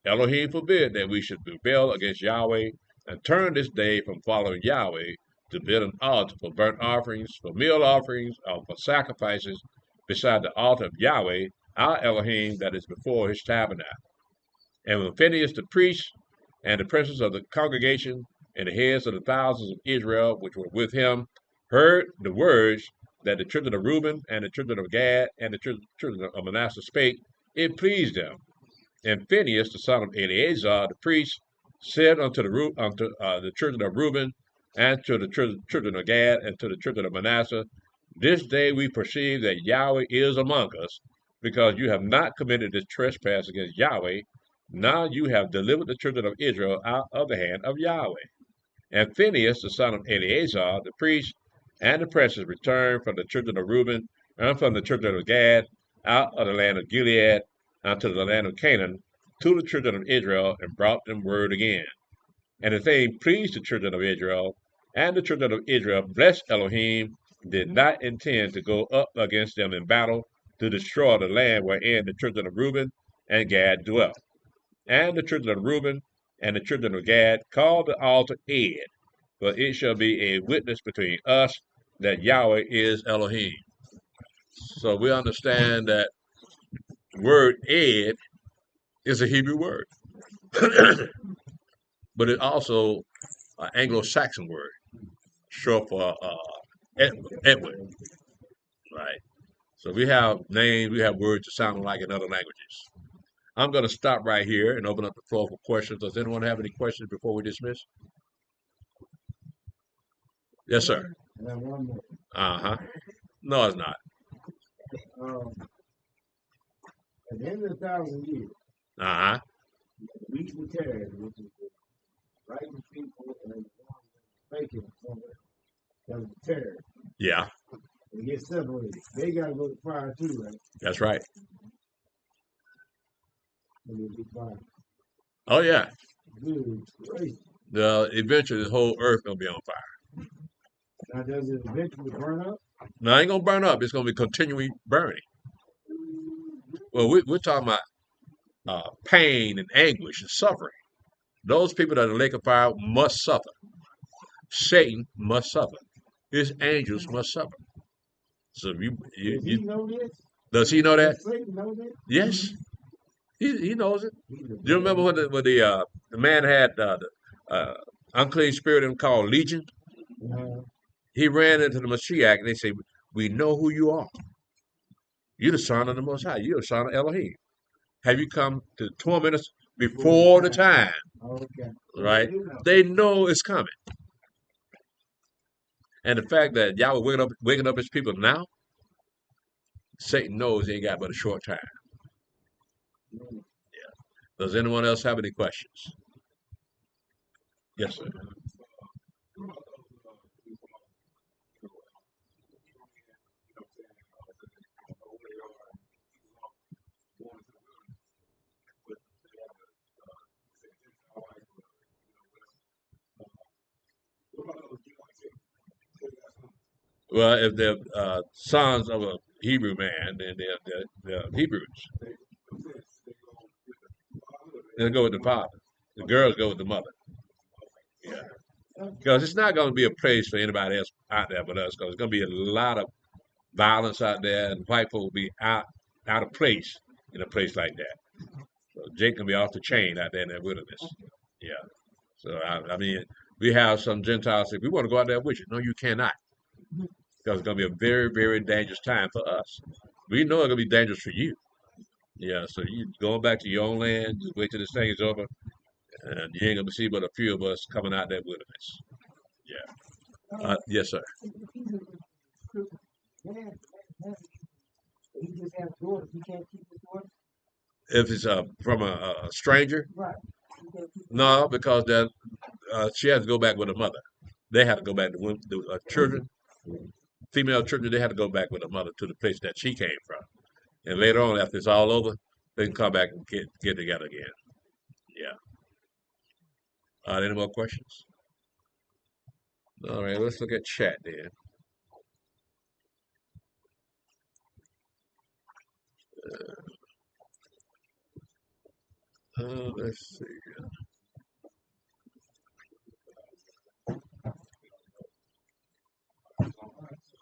Elohim forbid that we should rebel against Yahweh and turn this day from following Yahweh to build an altar for burnt offerings, for meal offerings, or for sacrifices beside the altar of Yahweh, our Elohim that is before his tabernacle. And when Phinehas the priest and the princes of the congregation and the heads of the thousands of Israel which were with him heard the words that the children of Reuben and the children of Gad and the children of Manasseh spake, it pleased them. And Phinehas, the son of Eleazar, the priest, said unto the children of Reuben, and to the children of Gad, and to the children of Manasseh, this day we perceive that Yahweh is among us, because you have not committed this trespass against Yahweh. Now you have delivered the children of Israel out of the hand of Yahweh. And Phinehas, the son of Eleazar, the priest, and the princes returned from the children of Reuben and from the children of Gad out of the land of Gilead unto the land of Canaan to the children of Israel, and brought them word again. And the thing pleased the children of Israel, and the children of Israel blessed Elohim, did not intend to go up against them in battle to destroy the land wherein the children of Reuben and Gad dwelt. And the children of Reuben and the children of Gad called the altar Ed, for it shall be a witness between us that Yahweh is Elohim. So we understand that word Ed is a Hebrew word, but it's also an Anglo-Saxon word, short for Edward, right? So we have names, we have words that sound alike in other languages. I'm going to stop right here and open up the floor for questions. Does anyone have any questions before we dismiss? Yes, sir. Uh-huh. No, it's not. At the end of 1,000 years, Uh-huh. wheat and tares, which is the righteous people and the ones faking somewhere, that's the tares. Yeah, They get separated. They gotta go to fire too, right? that's right. When they get fire. Oh, yeah. Good gracious. Eventually, the whole earth going to be on fire. Now, does it eventually burn up? No, it ain't going to burn up. It's going to be continually burning. Well, we're talking about pain and anguish and suffering. Those people that are in the lake of fire must suffer. Satan must suffer. His angels must suffer. So Does he know this? does he know that? Does Satan know this? Yes, he knows it. Do you remember when the man had the unclean spirit in him called Legion? He ran into the Mashiach and they say, "We know who you are. You're the son of the Most High. You're the son of Elohim. Have you come to torment us before the time?" Okay. Right? They know it's coming. And the fact that Yahweh waking up his people now, Satan knows he ain't got but a short time. Yeah. Does anyone else have any questions? Yes, sir. Well, if they're sons of a Hebrew man, then they're Hebrews. They'll go with the father. The girls go with the mother. Yeah. Because it's not going to be a place for anybody else out there but us, because it's going to be a lot of violence out there, and white folk will be out of place in a place like that. So Jake can be off the chain out there in that wilderness. Yeah. So, I mean, we have some Gentiles say, we want to go out there with you. No, you cannot. Because it's going to be a very, very dangerous time for us. We know it's going to be dangerous for you. Yeah, so you going back to your own land, just wait till this thing is over, and you ain't going to see but a few of us coming out that wilderness. Yes, sir. He just has daughters. He can't keep his daughters. If it's from a stranger, Right. He can't keep no, because that she has to go back with her mother. They have to go back to the children, female children. They have to go back with her mother to the place that she came from. And later on, after it's all over, they can come back and get together again. Yeah. Any more questions? All right, let's look at chat then. Let's see.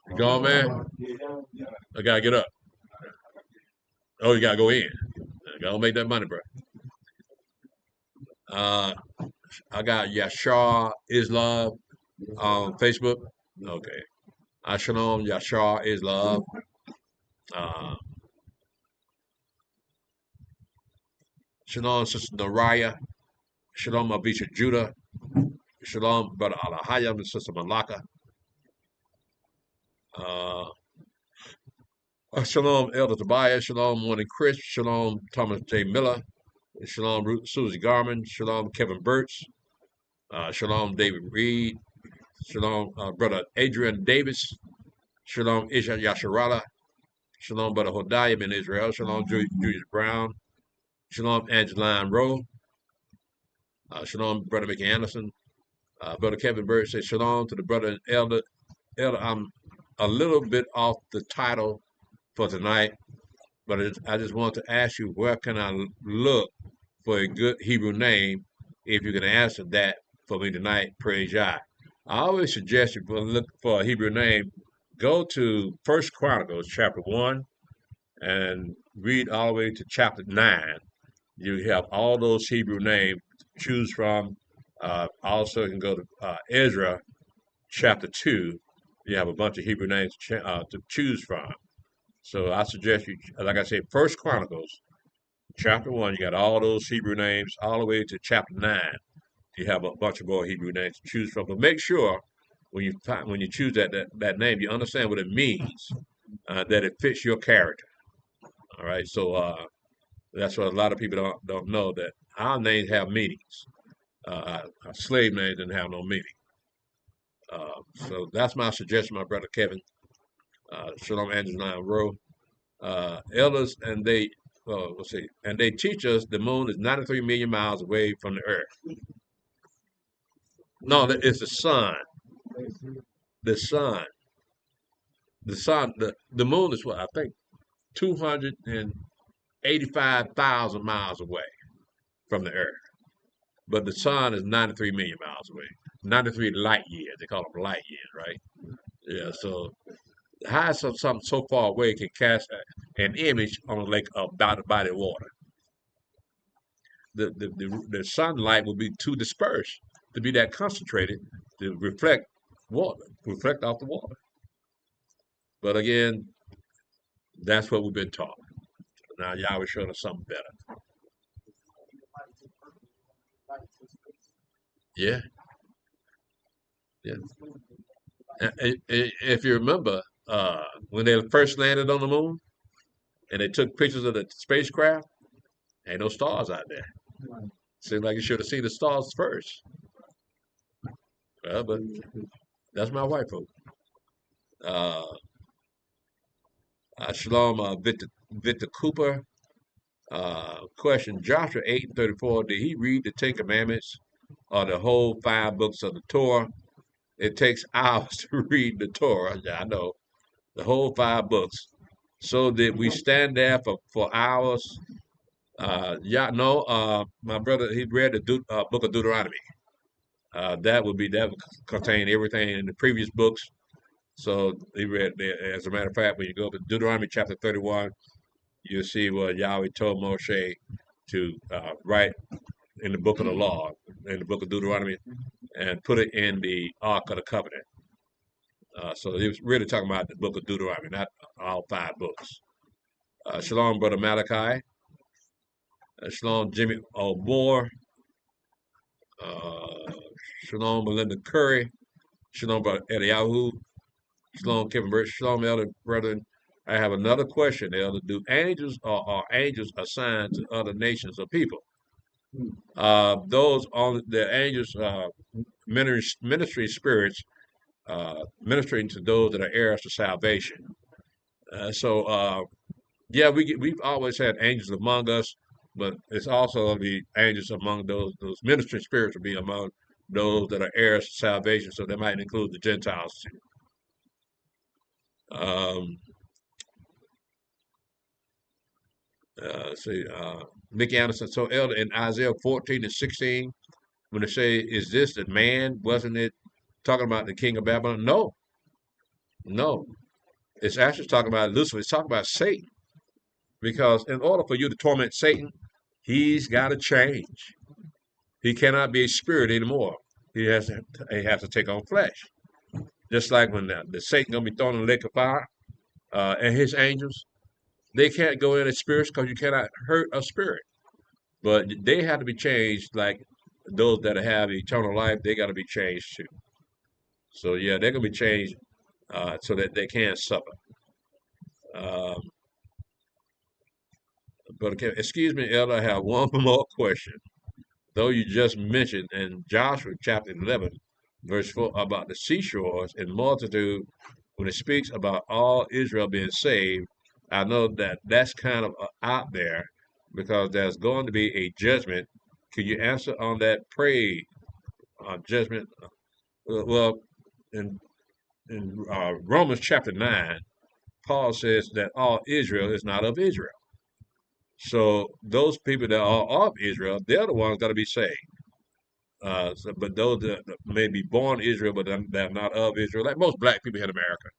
You gone, man? I gotta get up. Oh, you gotta go in. I gotta make that money, bro. I got Yashar Islam on Facebook. Okay. Shalom, Yashar Islam. Shalom, Sister Naraya. Shalom, Abisha Judah. Shalom, Brother Alahayam and Sister Malaka. Shalom, Elder Tobias. Shalom, Morning Chris. Shalom, Thomas J. Miller. Shalom, Susie Garman. Shalom, Kevin Burtz. Shalom, David Reed. Shalom, Brother Adrian Davis. Shalom, Isha Yasharala. Shalom, Brother Hodiah in Israel. Shalom, Julius Brown. Shalom, Angeline Rowe. Shalom, Brother Mickey Anderson. Brother Kevin Bird says, Shalom to the brother and elder. Elder, I'm a little bit off the title for tonight, but I just want to ask you, where can I look for a good Hebrew name? If you can answer that for me tonight, praise Yah. I always suggest you look for a Hebrew name, go to 1 Chronicles chapter 1 and read all the way to chapter 9. You have all those Hebrew names to choose from. Also, you can go to Ezra chapter 2. You have a bunch of Hebrew names to choose from. So I suggest you, like I said, 1 Chronicles chapter 1, you got all those Hebrew names all the way to chapter 9. You have a bunch of more Hebrew names to choose from. But make sure when you choose that name, you understand what it means, that it fits your character. All right, so that's what a lot of people don't know, that our names have meanings. Our slave names didn't have no meaning. So that's my suggestion, my brother Kevin. Shalom, Angeline Rowe. Elders, and they, let's see, and they teach us the moon is 93 million miles away from the earth. No, it's the sun. The sun. The sun. The moon is what I think 285,000 miles away from the earth, but the sun is 93 million miles away. 93 light years. They call them light years, right? Yeah. So how something so far away can cast an image on a lake about a body of water? The sunlight will be too dispersed to be that concentrated to reflect off the water. But again, that's what we've been taught. Now Yahweh showed us something better. Yeah. Yeah. If you remember, when they first landed on the moon and they took pictures of the spacecraft, ain't no stars out there. Seems like you should have seen the stars first. Well, but that's my white folk. Shalom, Victor Cooper. Question: Joshua 8:34. Did he read the Ten Commandments or the whole 5 books of the Torah? It takes hours to read the Torah. Yeah, I know, the whole 5 books. So did we stand there for hours? Yeah, no. My brother, he read the book of Deuteronomy. That would contain everything in the previous books. So he read. As a matter of fact, when you go to Deuteronomy chapter 31, you'll see what Yahweh told Moshe to write in the book of the law, in the book of Deuteronomy, and put it in the Ark of the Covenant. So he was really talking about the book of Deuteronomy, not all 5 books. Shalom, Brother Malachi. Shalom, Jimmy O'Moore. Shalom, Melinda Curry. Shalom, brother Eliyahu. Shalom, Kevin Birch. Shalom, elder brethren. I have another question, elder. Do angels or are angels assigned to other nations or people? Those on the angels, ministry spirits, ministering to those that are heirs to salvation. Yeah, we've always had angels among us, but it's also the angels among those ministering spirits will be among those that are heirs to salvation. So that might include the Gentiles too. See, Mickey Anderson. So, elder, in Isaiah 14 and 16, when they say, "Is this the man?" Wasn't it talking about the king of Babylon? No, no. It's actually talking about Lucifer. It's talking about Satan. Because in order for you to torment Satan, he's got to change. He cannot be a spirit anymore. He has to take on flesh. Just like when the Satan gonna be thrown in the lake of fire, and his angels, they can't go in as spirits because you cannot hurt a spirit. But they have to be changed. Like those that have eternal life, they got to be changed too. So yeah, they're gonna be changed so that they can suffer. But okay, excuse me, Elder, I have one more question. Though you just mentioned in Joshua chapter 11, verse 4, about the seashores and multitude, when it speaks about all Israel being saved, I know that that's kind of out there because there's going to be a judgment. Can you answer on that judgment? Well, in Romans chapter 9, Paul says that all Israel is not of Israel. So those people that are of Israel, they're the ones that will be saved. But those that may be born Israel, but they're not of Israel, like most black people in America,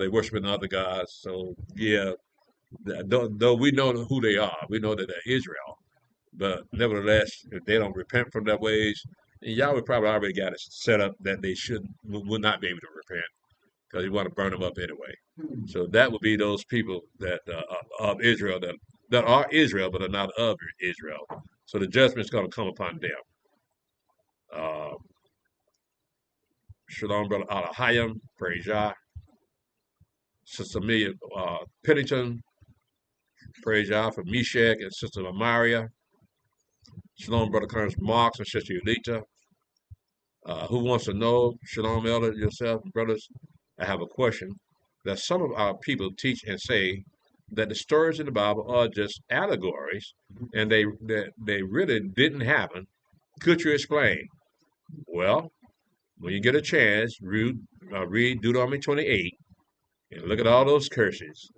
they worship other gods. So yeah, though we know who they are, we know that they're Israel. But nevertheless, if they don't repent from their ways, Yahweh probably already got it set up that they would not be able to repent because He want to burn them up anyway. So that would be those people that of Israel that are Israel but are not of Israel. So the judgment is going to come upon them. Shalom, brother Alahayim, praise Yah. Sister Amelia Pennington, praise Yah for Meshach and Sister Amaria. Shalom, brother Colonel Marks and Sister Ulita. Who wants to know? Shalom, elder, yourself, brothers. I have a question. That some of our people teach and say that the stories in the Bible are just allegories, and they really didn't happen. Could you explain? Well, when you get a chance, read Deuteronomy 28 and look at all those curses.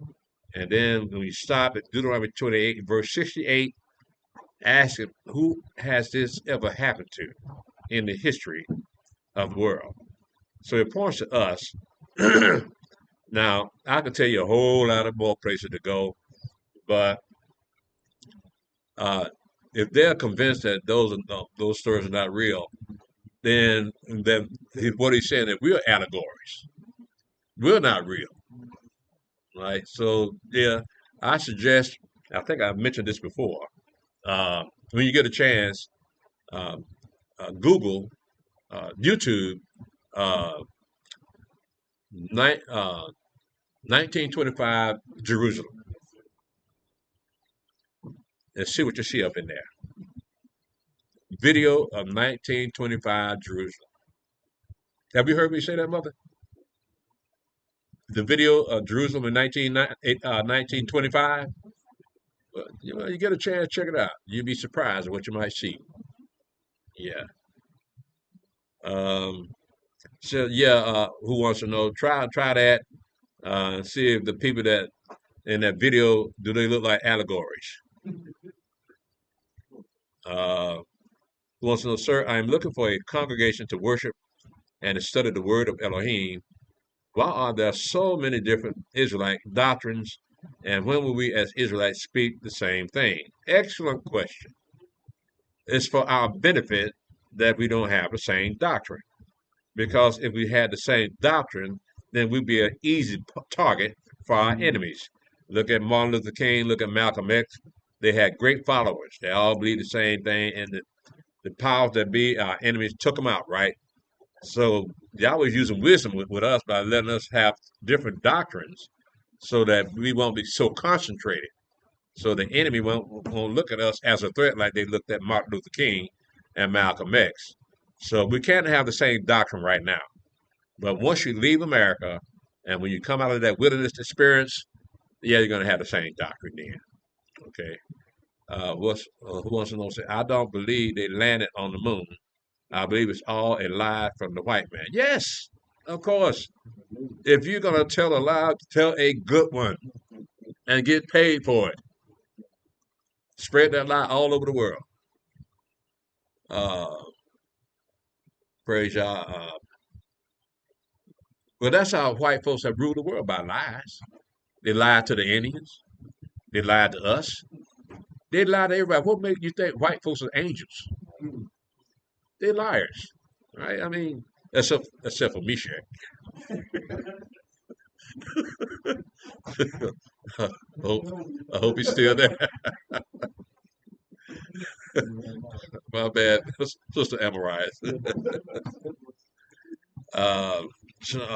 And then when you stop at Deuteronomy 28, verse 68, ask him, who has this ever happened to in the history of the world? So it points to us. Now, I can tell you a whole lot of more places to go, but if they're convinced that those stories are not real, then what he's saying is we're allegories. We're not real, right? So yeah, I suggest. I think I've mentioned this before. When you get a chance, Google, YouTube, 1925 Jerusalem, and see what you see up in there. Video of 1925 Jerusalem. Have you heard me say that, Mother? The video of Jerusalem in 1925? Well, you get a chance, check it out. You'll be surprised at what you might see. Yeah. So yeah, who wants to know? Try that. See if the people that in that video, do they look like allegories? Who wants to know, sir? I am looking for a congregation to worship and to study the word of Elohim. Why are there so many different Israelite doctrines? And when will we as Israelites speak the same thing? Excellent question. It's for our benefit that we don't have the same doctrine. Because if we had the same doctrine, then we'd be an easy target for our enemies. Look at Martin Luther King, look at Malcolm X. They had great followers. They all believed the same thing, and the powers that be, our enemies, took them out, right? So Yahweh's using wisdom with us by letting us have different doctrines so that we won't be so concentrated. So the enemy won't look at us as a threat like they looked at Martin Luther King and Malcolm X. So we can't have the same doctrine right now. But once you leave America and when you come out of that wilderness experience, yeah, you're going to have the same doctrine then. Okay. Who wants to know? Say, I don't believe they landed on the moon. I believe it's all a lie from the white man. Yes, of course. If you're going to tell a lie, tell a good one and get paid for it. Spread that lie all over the world. Praise y'all. Well, that's how white folks have ruled the world, by lies. They lied to the Indians. They lied to us. They lied to everybody. What made you think white folks are angels? They're liars, right? I mean, except for Meshach. I hope he's still there. My bad, Sister Amarise.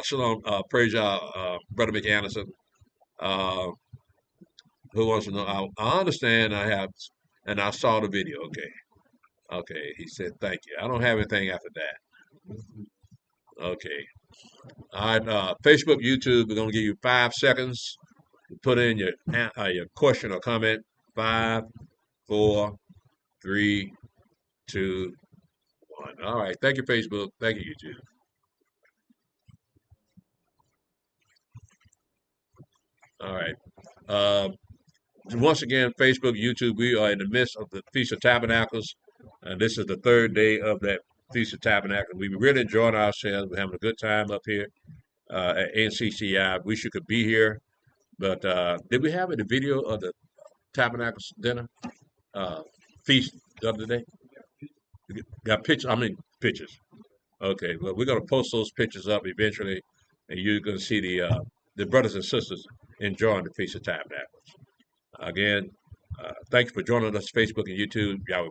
Shalom, praise y'all, Brother McAnderson. Who wants to know? I understand. And I saw the video. Okay. He said thank you. I don't have anything after that. Okay. All right. Facebook, YouTube. We're gonna give you 5 seconds to put in your question or comment. 5, 4, 3, 2, 1. All right. Thank you, Facebook. Thank you, YouTube. All right. Once again, Facebook, YouTube, we are in the midst of the Feast of Tabernacles, and this is the 3rd day of that Feast of Tabernacles. We really enjoying ourselves. We're having a good time up here at NCCI. Wish you could be here, but did we have the video of the Tabernacles dinner feast the other day? Got pictures? Pictures. Okay, well, we're going to post those pictures up eventually, and you're going to see the brothers and sisters enjoying the Feast of Tabernacles. Again, thank you for joining us, Facebook and YouTube. Y'all